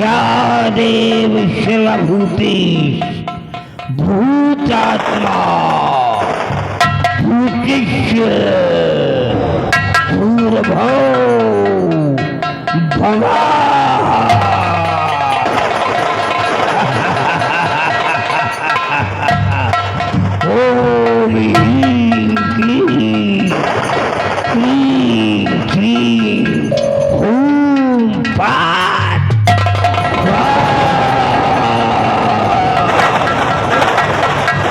या देव सर्वभूतेषु भूतात्मा भूतेश्वर भूर्भुवः भुवः। ओम ह्रीं क्लीं क्लीं क्लीं ॐ पात्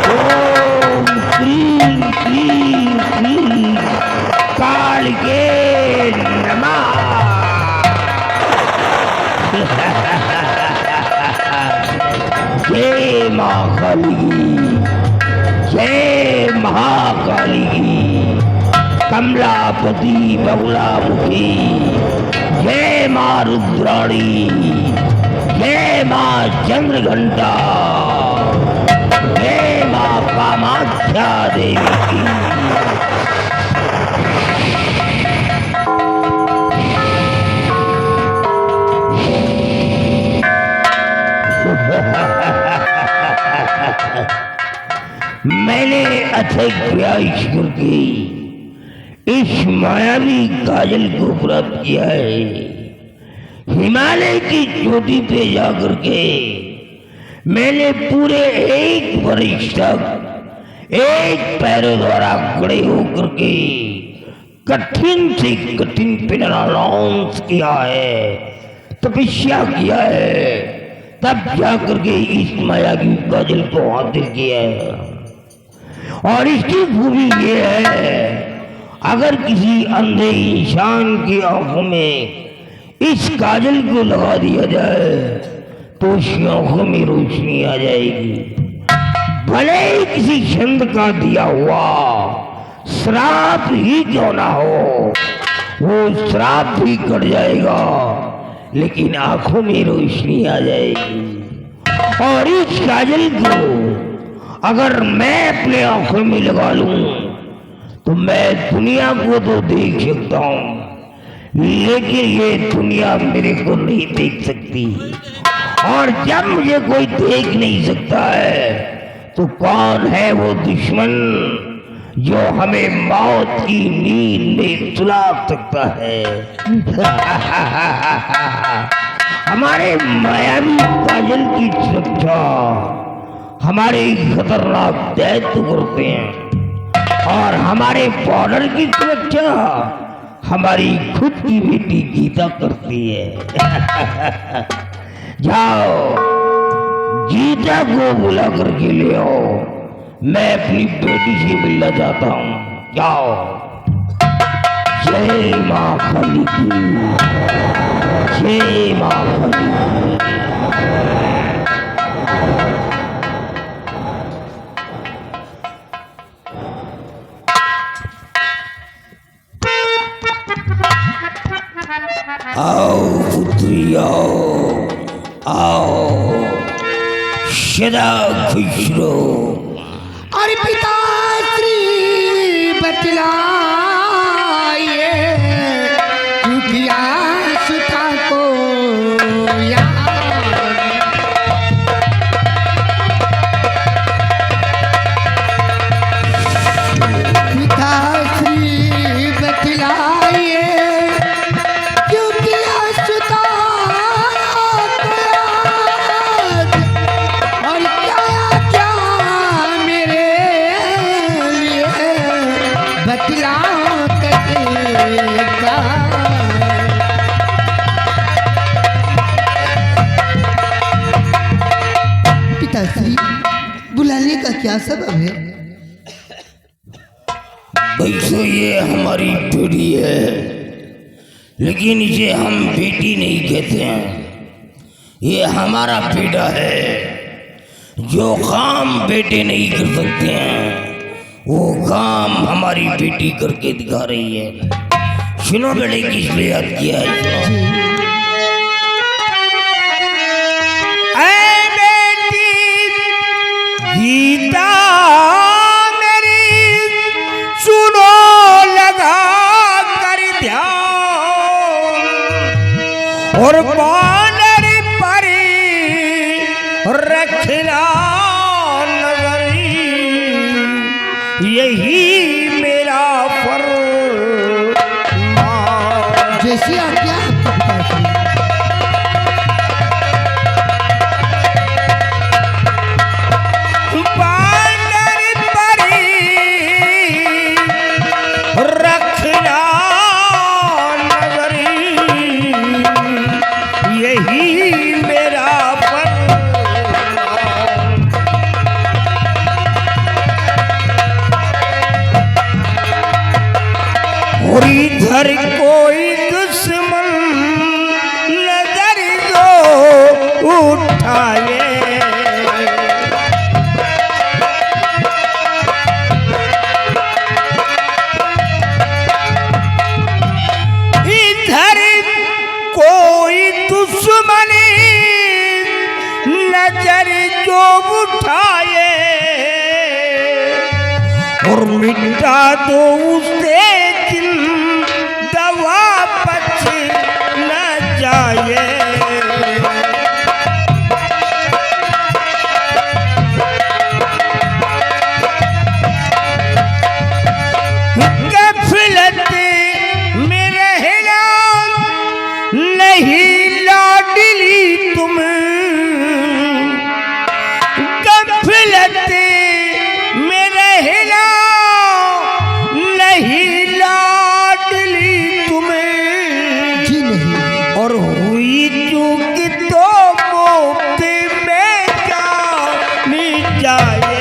ओम क्लीं क्लीं क्लीं कालिके नमः। जय मां काली जय महाकाली कमलापति बगुलामुखी जय मां रुद्राणी जय मां चंद्रघंटा जय मां कामाख्या देवी की। मैंने अथक प्रयास करके इस मायावी काजल को प्राप्त किया है। हिमालय की चोटी पे जाकर के मैंने पूरे 1 वर्ष तक एक पैरों द्वारा खड़े होकर के कठिन से कठिन पेनालाउंस किया है, तपस्या किया है, तब जाकर के इस मायावी काजल को हासिल किया है। और इसकी खूबी ये है, अगर किसी अंधे इंसान की आंखों में इस काजल को लगा दिया जाए तो उसकी आंखों में रोशनी आ जाएगी। भले ही किसी छंद का दिया हुआ श्राप ही क्यों ना हो, वो श्राप भी कट जाएगा, लेकिन आंखों में रोशनी आ जाएगी। और इस काजल को अगर मैं अपने आंखों में लगा लूं तो मैं दुनिया को तो देख सकता हूं, लेकिन ये दुनिया मेरे को नहीं देख सकती। और जब मुझे कोई देख नहीं सकता है तो कौन है वो दुश्मन जो हमें मौत की नींद में सुला सकता है। हमारे मायावी काजल की सुरक्षा हमारे खतरनाक दायित्व करते हैं, और हमारे बॉर्डर की सुरक्षा हमारी खुद की बेटी गीता करती है। जाओ गीता को बुला करके ले आओ, मैं अपनी बेटी से मिलना चाहता हूँ। जाओ। जय मां काली की जय मां काली की। आओ पुत्री आओ आओ, सदा खुश रहो। और पिताश्री बतलाइए क्योंकि आशुता को याद। पिताश्री बतलाइए क्योंकि आशुता को याद। और क्या क्या मेरे लिए बतलाओ तरीका। पिताश्री बुलाने का क्या सबब है? वैसे ये हमारी बेटी है, लेकिन इसे हम बेटी नहीं कहते हैं। ये हमारा बेटा है। जो काम बेटे नहीं कर सकते हैं वो काम हमारी बेटी करके दिखा रही है। सुनो बेटे किस लिए याद किया है, सुनो। ऐ बेटी गीता मेरी सुनो लगा कर ध्यान। और बानर परी रखना नजरी, यही मेरा फरमान। जैसी आज्ञा आपकी पिताश्री। बानर परी रखना नजरी, यही मेरा और इधर कोई दुश्मन नजर जो उठाए, इधर कोई दुश्मन नजर जो उठाए, और मिटा दो उससे दवा बच न जाए। गफलत में रहना नहीं लाडली तुम, गफलत में रहना नहीं लाडली तुम्हें। जी नहीं। और हुई चूक तो मुफ्त में जानी जाए।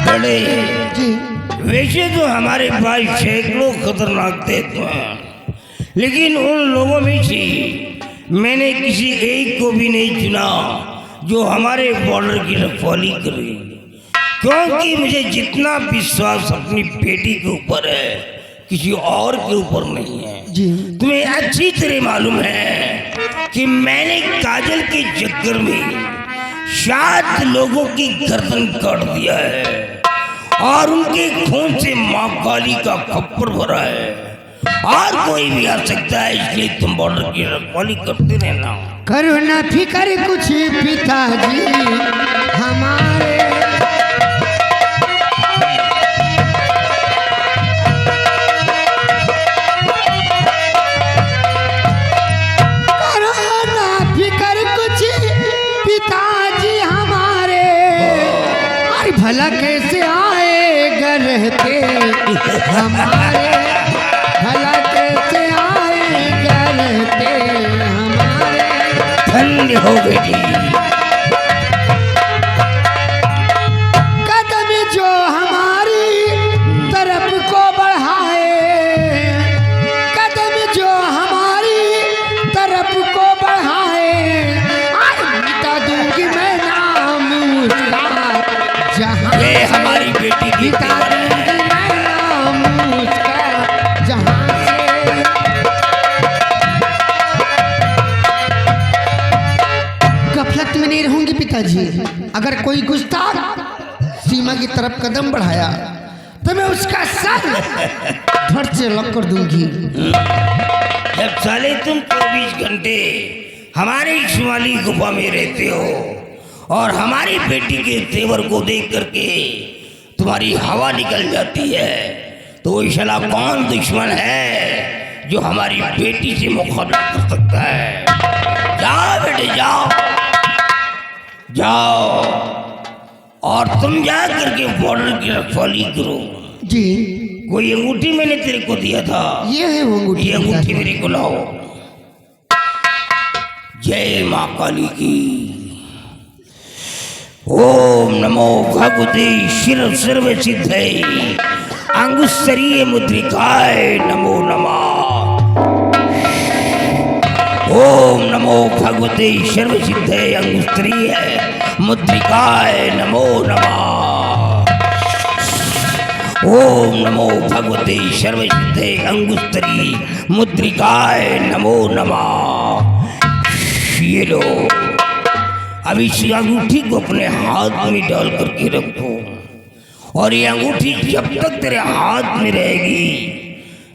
बड़े जी वैसे तो हमारे पास सैकड़ों खतरनाक तत्व हैं, लेकिन उन लोगों में से मैंने किसी एक को भी नहीं चुना जो हमारे बॉर्डर की रखवाली करे, क्योंकि मुझे जितना विश्वास अपनी बेटी के ऊपर है किसी और के ऊपर नहीं है। जी तुम्हें अच्छी तरह मालूम है कि मैंने काजल के चक्कर में 7 लोगों की गर्दन काट दिया है और उनके खून से माँ काली का खप्पर भरा है। और कोई भी आ सकता है, इसलिए तुम बॉर्डर की रखवाली करते रहना। करो ना फिकर कुछ पिताजी हमारे। करो ना फिकर कुछ पिताजी हमारे। अरे भला कैसे आएगा रहते हमारे, भला कैसे आएगा रहते हमारे। धन्य हो बेटी। कदम जो हमारी तरफ को बढ़ाए, कदम जो हमारी तरफ को बढ़ाए, आज मिटा दूंगी मैं नाम उसका जहां। ये हमारी बेटी की मिटा दूंगी मैं नाम उसका अगर कोई गुस्ताख सीमा की तरफ कदम बढ़ाया तो मैं उसका सर धड़ से अलग कर दूंगी। जब साले तुम 24 घंटे हमारे शिवाली गुफा में रहते हो और हमारी बेटी के तेवर को देख करके तुम्हारी हवा निकल जाती है, तो वो शाला कौन दुश्मन है जो हमारी बेटी से मुकाबला कर सकता है? जाओ बेटे जाओ जाओ, और तुम जा करके बॉर्डर की रखवाली करो। जी कोई अंगूठी मैंने तेरे को दिया था, ये है वो अंगूठी। ये अंगूठी मेरे को लाओ। जय माँ काली की। ओम नमो भगवते शिव सर्व सिद्धे अंगुस्तरीय मुद्रिकाय नमो नमः। ओम नमो भगवते सर्व सिद्धे अंगुस्तरीय मुद्रिकाय नमो नमः। ओम नमो भगवते सर्व सिद्धे अंगुस्तरी मुद्रिकाय नमो नमः। ये लो, अब इस अंगूठी को अपने हाथ में डाल करके रखो, और ये अंगूठी जब तक तेरे हाथ में रहेगी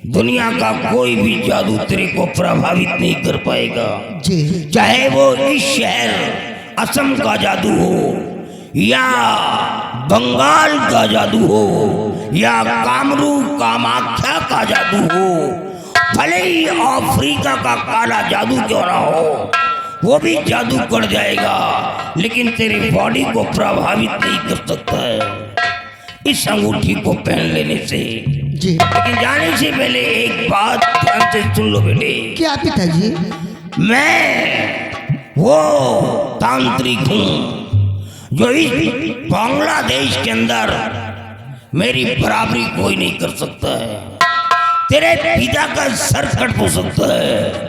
दुनिया का कोई भी जादू तेरे को प्रभावित नहीं कर पाएगा। जी चाहे वो इस शहर असम का जादू हो, या बंगाल का जादू हो, या कामरू कामाख्या का जादू हो, भले ही अफ्रीका का काला जादू क्यों ना हो, वो भी जादू कर जाएगा, लेकिन तेरी बॉडी को प्रभावित नहीं कर सकता है इस अंगूठी को पहन लेने से। जी लेकिन जाने से पहले एक बात ध्यान से सुन लो बेटे। क्या पिताजी? मैं वो तांत्रिक हूँ जो इस बांग्लादेश के अंदर मेरी बराबरी कोई नहीं कर सकता है। तेरे पिता का सर कट हो सकता है,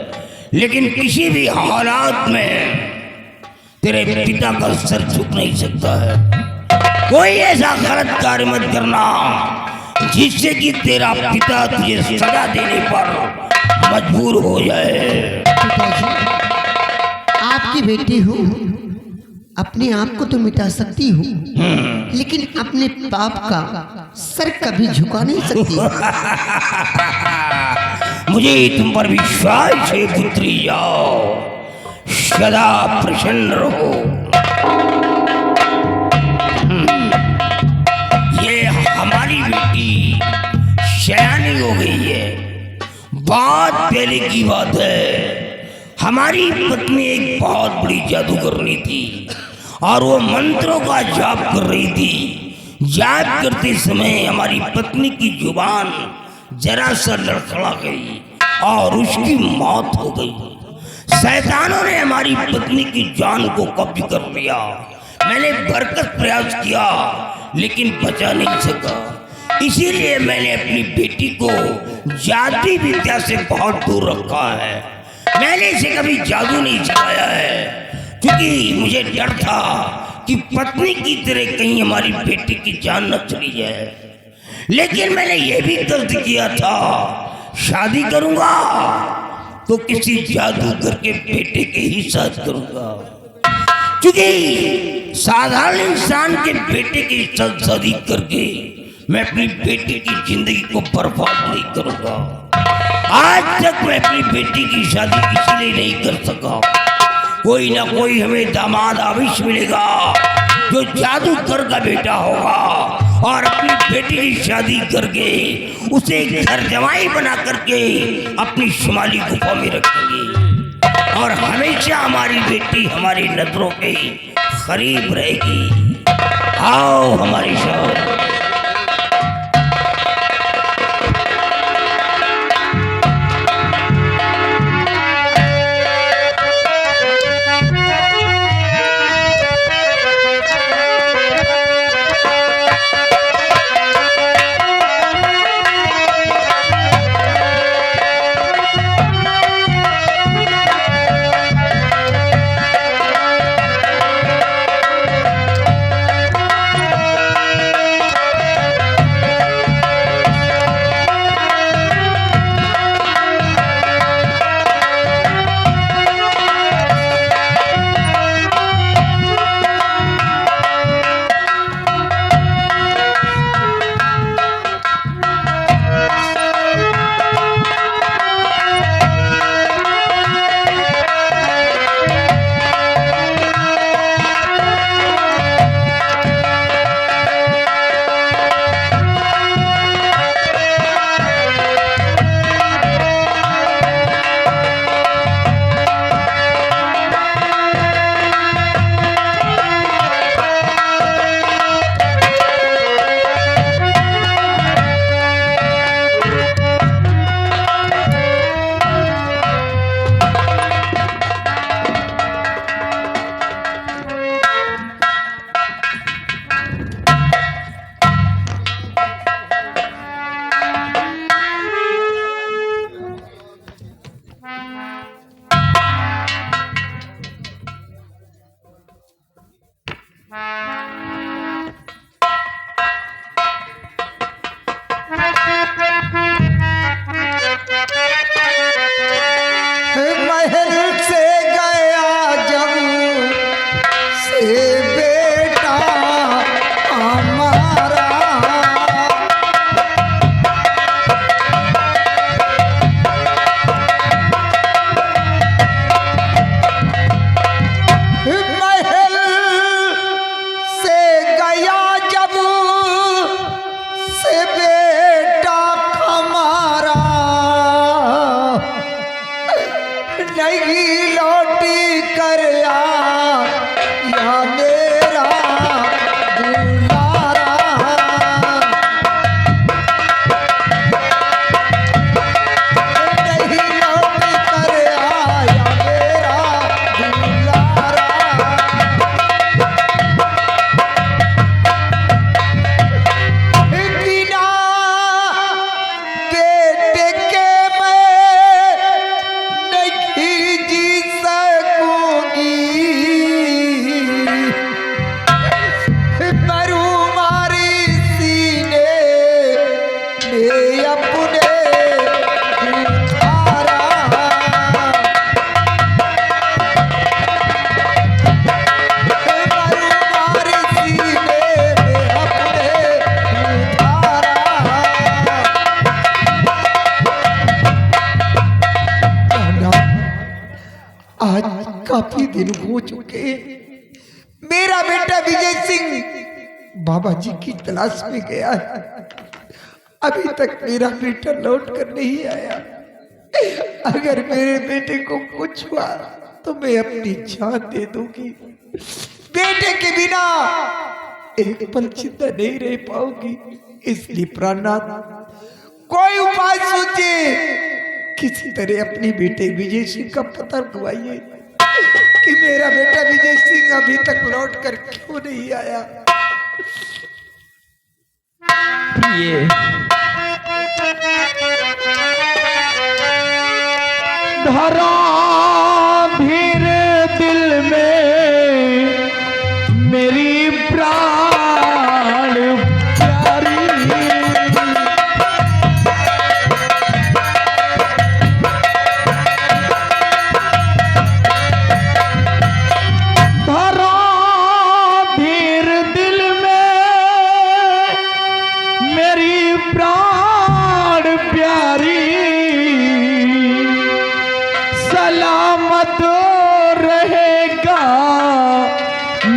लेकिन किसी भी हालात में तेरे पिता का सर झुक नहीं सकता है। कोई ऐसा गलत कार्य मत करना जिससे कि तेरा पिता तुझे सजा देने पर मजबूर हो जाए। पिताजी, आपकी बेटी हूँ, अपने आप को तो मिटा सकती हूँ, लेकिन अपने बाप का सर कभी झुका नहीं सकती। मुझे तुम पर विश्वास है पुत्री, जाओ सदा प्रसन्न रहो। ये हमारी बेटी शयानी हो गई है। बहुत पहले की बात है, हमारी पत्नी एक बहुत बड़ी जादूगरनी थी और वो मंत्रों का जाप कर रही थी। जाप करते समय हमारी पत्नी की जुबान जरा सा लड़खड़ा गई और उसकी मौत हो गई। शैतानों ने हमारी पत्नी की जान को कब्ज कर लिया। मैंने बरकत प्रयास किया लेकिन बचा नहीं सका, इसीलिए मैंने अपनी बेटी को जादू विद्या से बहुत दूर रखा है। मैंने इसे कभी जादू नहीं सिखाया है, क्योंकि मुझे डर था कि पत्नी की तरह कहीं हमारी बेटी की जान न चली जाए। लेकिन मैंने यह भी तर्क किया था, शादी करूंगा तो किसी जादूगर के बेटे के ही साथ करूंगा, क्योंकि साधारण इंसान के बेटे की शादी करके मैं अपनी बेटी की जिंदगी को बर्बाद नहीं करूंगा। आज तक मैं अपनी बेटी की शादी इसलिए नहीं कर सका। कोई ना कोई हमें दामाद अवश्य मिलेगा जो जादूगर का बेटा होगा और अपनी बेटी की शादी करके उसे घर जमाई बना करके अपनी शुमाली गुफा में रखेंगे और हमेशा हमारी बेटी हमारी नजरों के करीब रहेगी। आओ हमारी शादी। काफी दिन हो चुके हैं। मेरा बेटा विजय सिंह बाबा जी की तलाश में गया है, अभी तक मेरा बेटा लौट कर नहीं आया। अगर मेरे बेटे को कुछ हुआ तो मैं अपनी जान दे दूंगी। बेटे के बिना एक पल जिंदा नहीं रह पाऊंगी, इसलिए प्राणनाथ कोई उपाय सोचे, किसी तरह अपने बेटे विजय सिंह का पता लगवाइए कि मेरा बेटा विजय सिंह अभी तक लौट कर क्यों नहीं आया। प्रिय धरा भीर दिल में मेरी प्राण प्यारी, धरा भीर दिल में मेरी प्राण प्यारी, सलामत रहेगा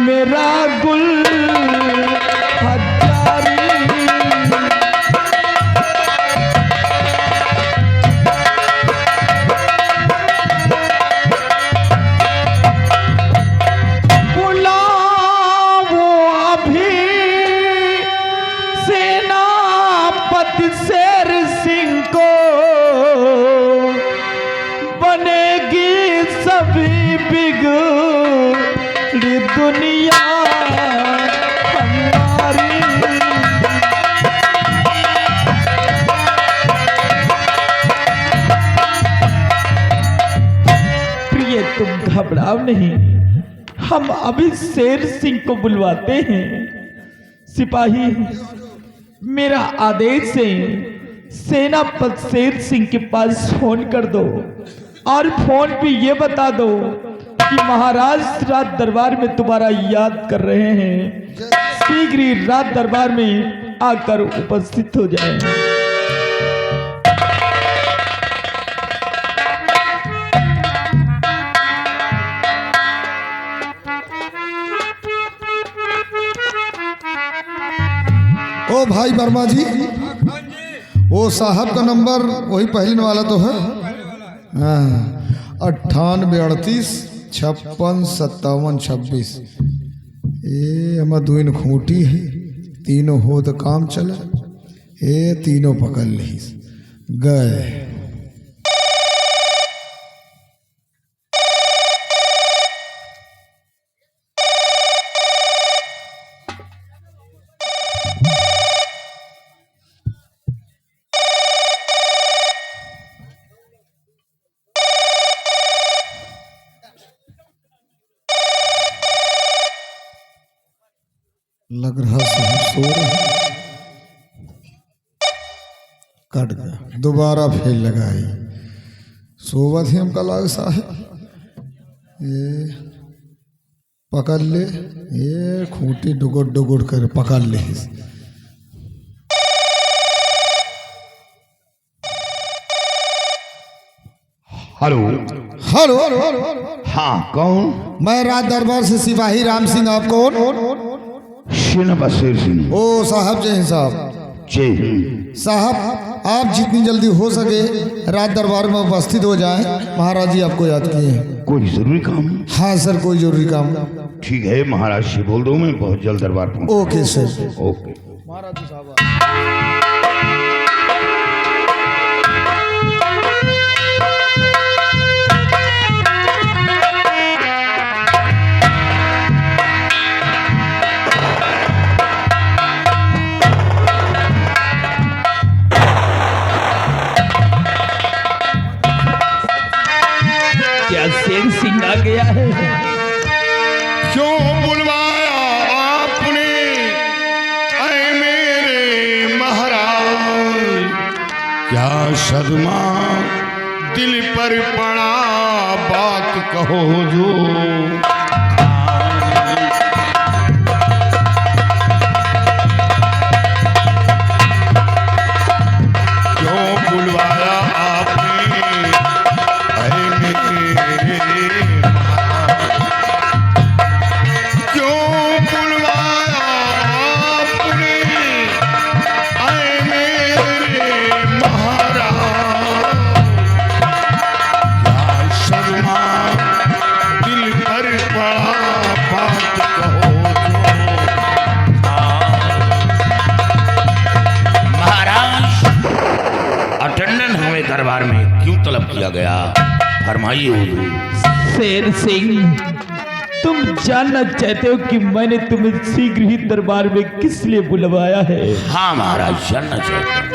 मेरा गुल हजारी। बुलाओ अभी सेनापति शेर सिंह को, बनेगी सभी बिगड़ी दुनिया हमारी। प्रिय तुम घबराओ नहीं, हम अभी शेर सिंह को बुलवाते हैं। सिपाही मेरा आदेश है, सेनापति शेर सिंह के पास फोन कर दो और फोन पे ये बता दो कि महाराज रात दरबार में तुम्हारा याद कर रहे हैं, शीघ्र ही रात दरबार में आकर उपस्थित हो जाएं। ओ भाई वर्मा जी, वो साहब का नंबर वही पहले वाला तो है, हाँ, 9838565726। ये हम दुइन खूंटी है, तीनों हो तो काम चला, ये तीनों पकड़ ली गए। लग रहा साहब सो रहे, कट गया, दोबारा फिर लगाई। सोवत ही हमका लाग साहब, ये पकड़ ले, ये खूंटी डुगुड़ डुगुड़ कर पकड़ ले। हेलो हेलो, हाँ कौन? मैं राज दरबार से सिपाही राम सिंह। आप कौन? सेनापति शेर सिंह। ओ साहब जय हिंद साहब। जय हिंद। साहब आप जितनी जल्दी हो सके रात दरबार में उपस्थित हो जाएं, महाराज जी आपको याद किए हैं। कोई जरूरी काम? हाँ सर, कोई जरूरी काम। ठीक है, महाराज से बोल दो, मैं बहुत जल्द दरबार पहुंच। Okay sir. ओके महाराज जी साहब। क्या शेर सिंह आ गया है? क्यों बुलवाया आपने ऐ मेरे महाराज? क्या सदमा दिल पर पड़ा, बात कहो जो। क्यों बुलवाया आपने ऐ मेरे महाराज? हमें दरबार में क्यों तलब किया गया? फरमाइए हुजूर। शेर सिंह, तुम जानना चाहते हो कि मैंने तुम्हें शीघ्र ही दरबार में किस लिए बुलवाया है? हाँ महाराज, जानना चाहता हूँ।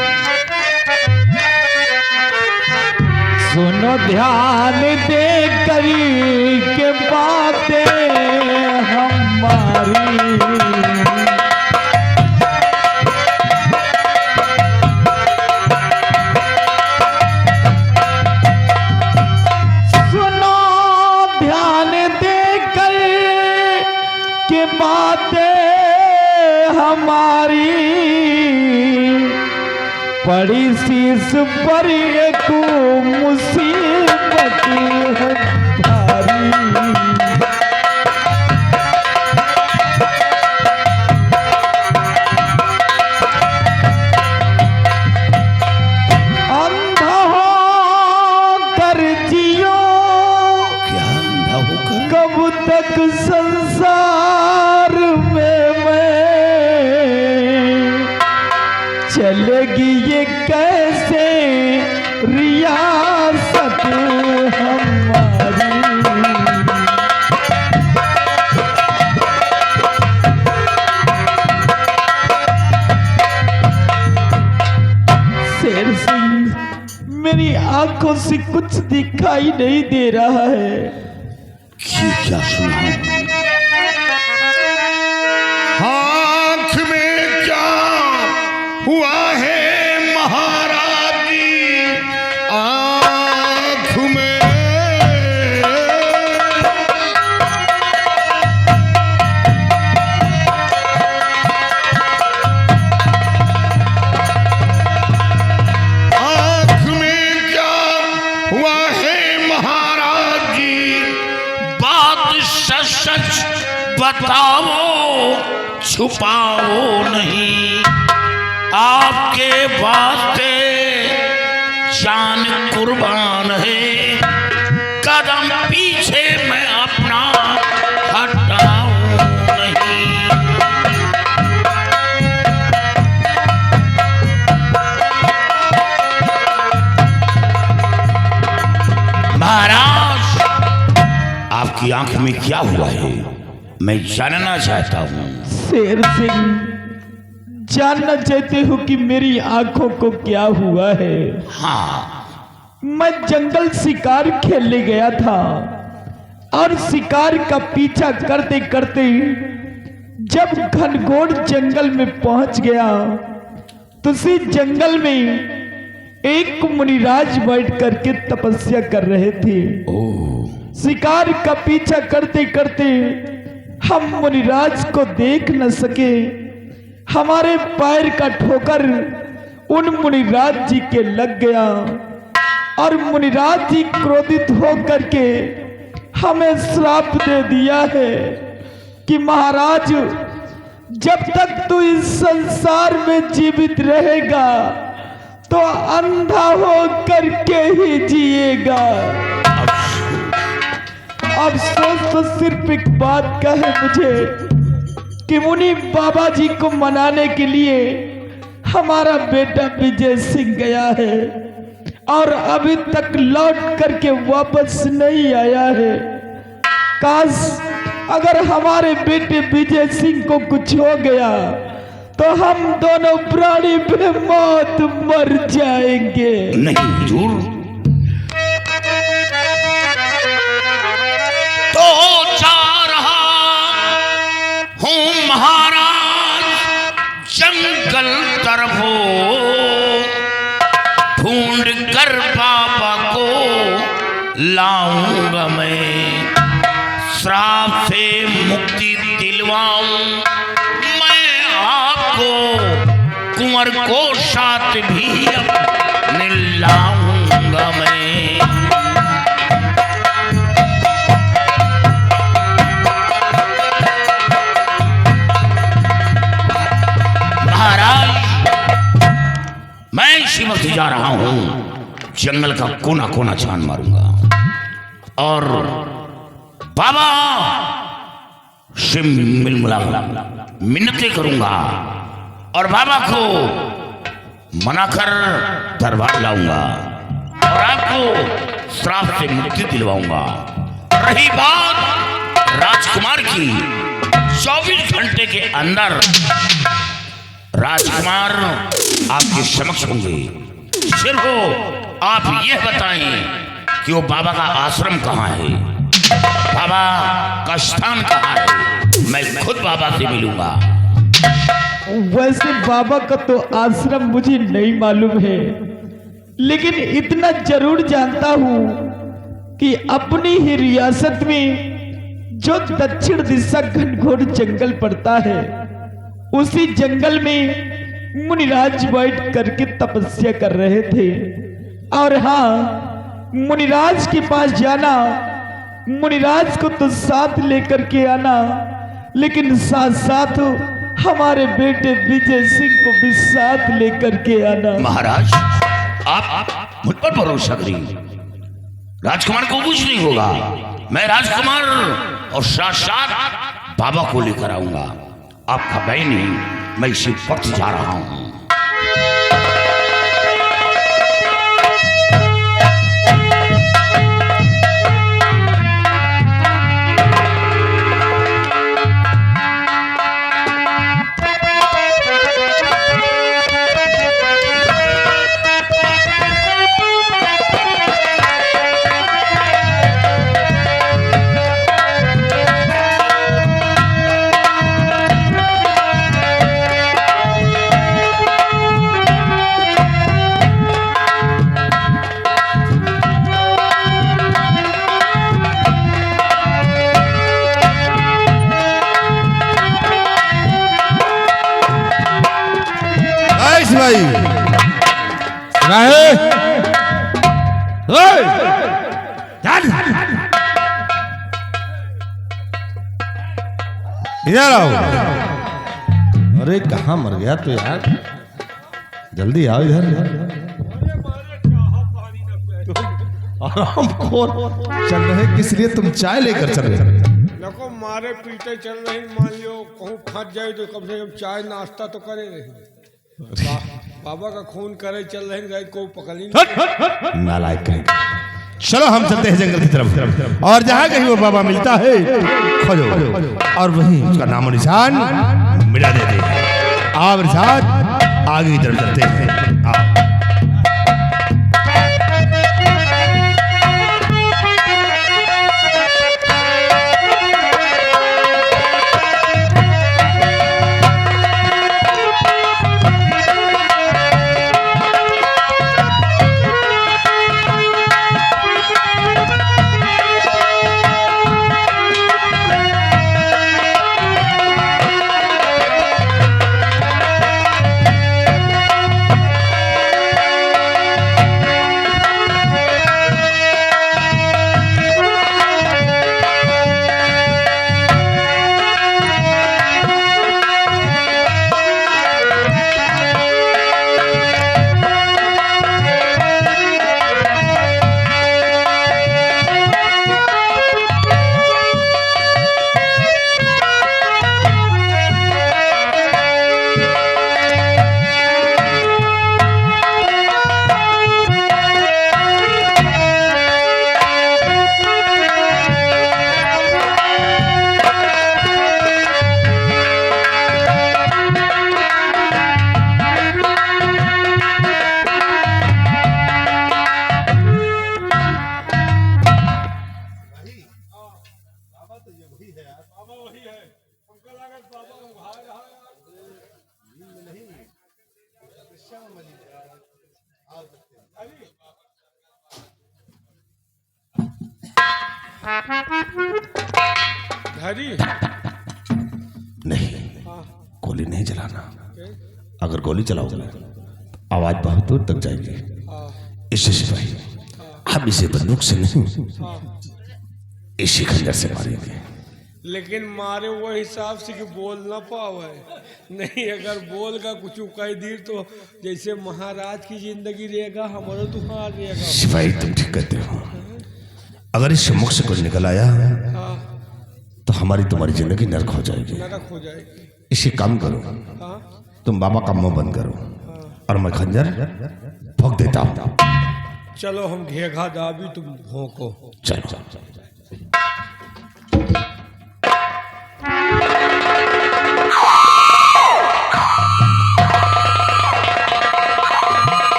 सुनो ध्यान दे करी के बातें हमारी, सुनो ध्यान दे कर के बातें हमारी, पड़ी शीश पर एक मुसीबत है भारी। अंधा होकर जियो, क्या अंधा होकर? कब तक संसार में मैं, चलेगी ये कैसे रियासत हमारी। शेर सिंह, मेरी आंखों से कुछ दिखाई नहीं दे रहा है। क्या सुना? आँख में क्या हुआ है महाराज जी? आँख में क्या हुआ है महाराज जी? बात सच बताओ, छुपाओ नहीं। आपके वास्ते जान कुर्बान है, कदम पीछे मैं अपना हटाऊं नहीं। महाराज, आपकी आंख में क्या हुआ है? मैं जानना चाहता हूँ। शेर सिंह, जानना चाहते हो कि मेरी आंखों को क्या हुआ है? हाँ। मैं जंगल शिकार खेलने गया था और शिकार का पीछा करते करते जब घनघोर जंगल में पहुंच गया तो उसी जंगल में एक मुनिराज बैठ करके तपस्या कर रहे थे। शिकार का पीछा करते करते हम मुनिराज को देख न सके। हमारे पैर का ठोकर उन मुनिराज जी के लग गया और मुनिराज जी क्रोधित होकर के हमें श्राप दे दिया है कि महाराज, जब तक तू इस संसार में जीवित रहेगा तो अंधा होकर के ही जिएगा। अफसोस तो सिर्फ एक बात का है मुझे कि मुनि बाबा जी को मनाने के लिए हमारा बेटा विजय सिंह गया है और अभी तक लौट करके वापस नहीं आया है। काश अगर हमारे बेटे विजय सिंह को कुछ हो गया तो हम दोनों प्राणी पे मौत मर जाएंगे। नहीं हुजूर, तो जा रहा हूँ महाराज जंगल तरफो, ढूंढ कर बाबा को लाऊंगा मैं, श्राप से मुक्ति दिलवाऊं मैं आपको, कुंवर को साथ भी अपने लाऊंगा मैं। मैं इसी वक्त जा रहा हूं, जंगल का कोना कोना छान मारूंगा और बाबा से मिलमिला मिन्नतें करूंगा और बाबा को मनाकर दरबार लाऊंगा। को श्राप से मुक्ति दिलवाऊंगा। रही बात राजकुमार की, 24 घंटे के अंदर राजकुमार आपके समक्ष होंगे। सिर्फ आप यह बताएं कि वो बाबा का आश्रम कहाँ है, बाबा का स्थान कहाँ है, मैं खुद बाबा से मिलूंगा। वैसे बाबा का तो आश्रम मुझे नहीं मालूम है, लेकिन इतना जरूर जानता हूँ कि अपनी ही रियासत में जो दक्षिण दिशा घनघोर जंगल पड़ता है, उसी जंगल में मुनिराज बैठ करके तपस्या कर रहे थे। और हाँ, मुनिराज के पास जाना, मुनिराज को तो साथ लेकर के आना, लेकिन साथ साथ हमारे बेटे विजय सिंह को भी साथ लेकर के आना। महाराज, आप मुझ पर भरोसा करिए, राजकुमार को कुछ नहीं होगा। मैं राजकुमार और साथ बाबा को लेकर आऊंगा। आपका भय नहीं, मैं इसी वक्त जा रहा हूं। भाई राहे ओए इधर आओ। अरे कहाँ मर गया तो यार, जल्दी आओ इधर। आराम खोर चल रहे, किस लिए तुम चाय लेकर चल रहे? नको मारे पीटे चल रहे, मान लियो कहूँ फंस जाए तो कम से कम चाय नाश्ता तो करे रहे। बाबा का खून करे चल रहे गए को पकड़ी नालायक कहेंगे। चलो हम चलते हैं जंगल की तरफ, और जहाँ कहीं वो बाबा मिलता है खोजो, और वहीं उसका नामो निशान मिला देते हैं। आओ मेरे साथ आगे की तरफ चलते हैं। आओ। धरी नहीं, गोली नहीं चलाना। अगर गोली चलाओगे आवाज बहुत दूर तक जाएगी। इससे सिपाही हम इसे बंदूक से नहीं, इसी खंजर से मारेंगे। लेकिन मारे वो हिसाब से कि बोल ना पावे नहीं। अगर बोल का कुछ कह दी तो जैसे महाराज की जिंदगी रहेगा, हमारा तुहार रहेगा। सिपाही तुम ठीक कहते हो। अगर इस मुख से कुछ निकल आया तो हमारी तुम्हारी जिंदगी नरक हो जाएगी। नरक हो जाएगी। इसी काम करो, तुम बाबा का मुंह बंद करो और मैं खंजर भोंक देता हूँ। चलो हम घेघा दाबी तुम भोंको। चलो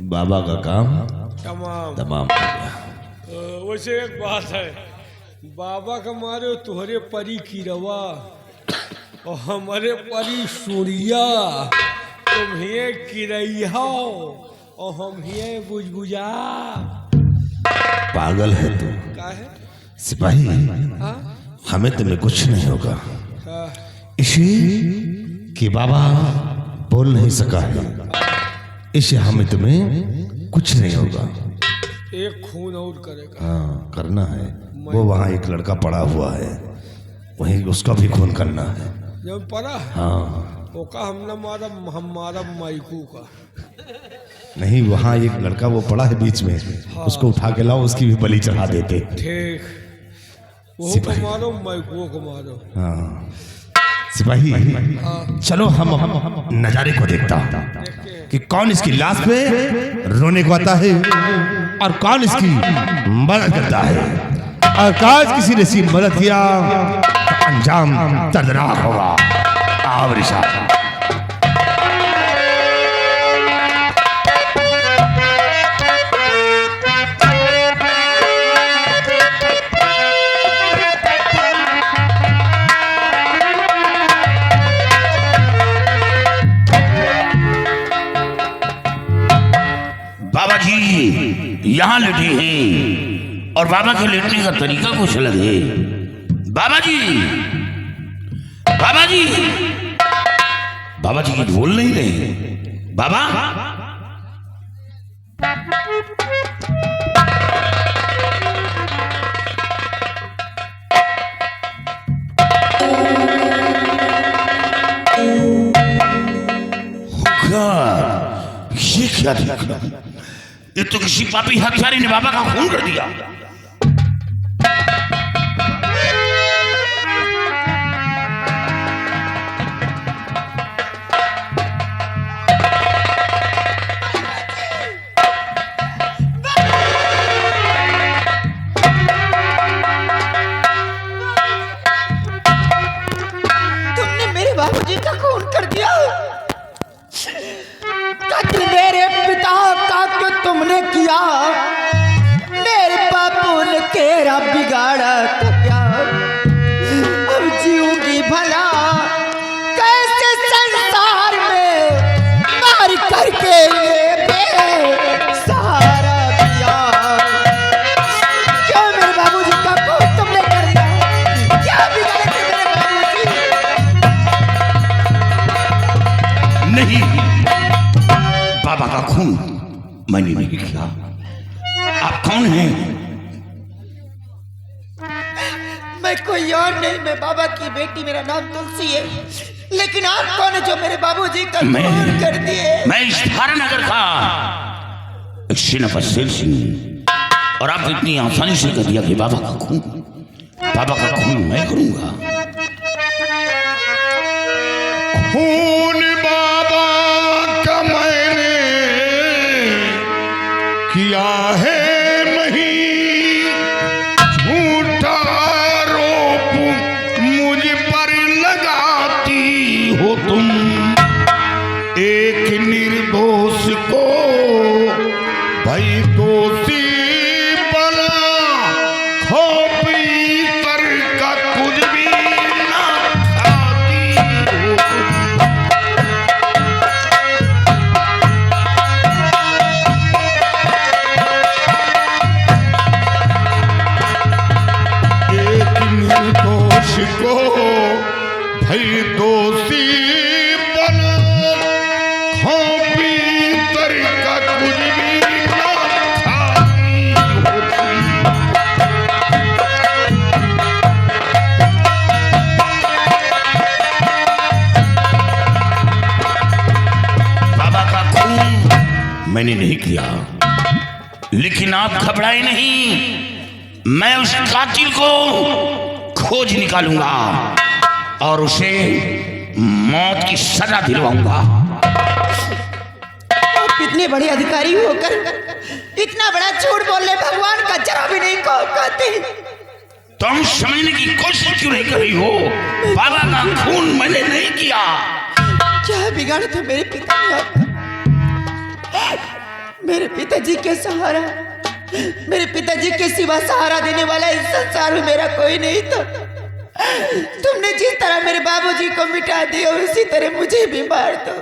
बाबा का काम तमाम हो गया। वैसे एक बात है, बाबा का मारे तुहरे परी की रवा और हमारे परी सूर्या, तुम हिये किरैया और हम हिये बुझबुझा। पागल है तू। का है? सिपाही, हाँ? हमें तुम्हें कुछ नहीं होगा। हाँ। इसे कि बाबा बोल नहीं सका है, इसे हमें तुम्हें कुछ नहीं होगा। एक खून और करेगा। हाँ करना है। वो वहाँ एक लड़का पड़ा हुआ है, वहीं उसका भी खून करना है। जब पड़ा है हाँ वो का हमारा माइकू का नहीं, वहाँ एक लड़का वो पड़ा है बीच में, उसको उठा के लाओ, उसकी भी बलि चढ़ा देते। ठीक, वो को सिपाही। मारो माइकू को मारो। हाँ सिपाही, चलो हम नजारे को देखता हूँ कि कौन इसकी लाश पे रोने को आता है और कौन इसकी मदद करता है, और काश किसी ने इसकी मदद किया तो अंजाम दर्दनाक होगा। आओ रिशाद। बाबा जी यहाँ लेटे हैं और बाबा के लेटने का तरीका कुछ अलग है। बाबा जी, बाबा जी, बाबा जी कुछ बोल नहीं रहे। बाबा, ये क्या देखा? ये तो किसी पापी हत्यारे ने बाबा का खून कर दिया। तुमने मेरे बाबूजी का खून कर दिया। कत्ल मेरे पिता का क्यों तुमने किया? मेरे बापू ने तेरा बिगाड़ा तो क्या? अब जीऊंगी भला कैसे संसार में, मार करके ये बेसहारा किया। क्यों मेरे बाबूजी का खून तुमने कर दिया? क्या बिगाड़े थे मेरे बाबूजी? नहीं, बाबा का खून मैंने नहीं किया। आप कौन हैं? मैं कोई और नहीं, मैं बाबा की बेटी, मेरा नाम तुलसी है। लेकिन आप कौन है जो मेरे बाबूजी का खून कर दिए? मैं इस नगर का एक सिनफ शेर सिंह, और आप इतनी आसानी से कह दिया कि बाबा का खून मैं करूंगा। खून बाबा का मैंने किया है नहीं, झूठा आरोप मुझ पर लगाती हो तुम। एक निर्दोष को भाई दोषी बना, खोपी कर का कुछ भी ना खाती हो तुम। एक निर्दोष को भई दोषी बना, खोपी कर मैंने नहीं किया, लेकिन आप घबराए नहीं, मैं उस कातिल को खोज निकालूंगा और उसे मौत की सजा दिलवाऊंगा। आप इतने बड़े अधिकारी होकर इतना बड़ा झूठ बोलने भगवान का जरा भी नहीं कहते। तुम समझने की कोशिश क्यों नहीं कर रही हो? बाबा का खून मैंने नहीं किया। क्या बिगाड़ था मेरे पिता ने आपका? मेरे पिताजी के सहारा, मेरे पिताजी के सिवा सहारा देने वाला इस संसार में मेरा कोई नहीं था। तुमने जिस तरह मेरे बाबूजी को मिटा दिया उसी तरह मुझे भी मार दो।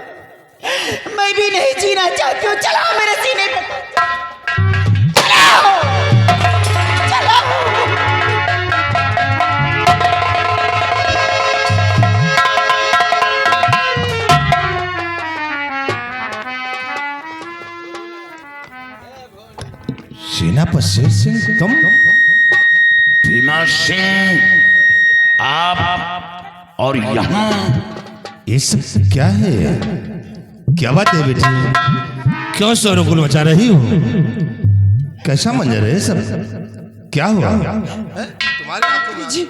मैं भी नहीं जीना चाहती हूँ। चलाओ मेरे सीने पे, चलाओ चलाओ। सेनापति सिंह तुम? भीमा सिंह आप और यहाँ? ये सब क्या है? क्या बात है बेटी? क्यों शोरगुल मचा रही हो? कैसा मंजर है सब? क्या हुआ? जी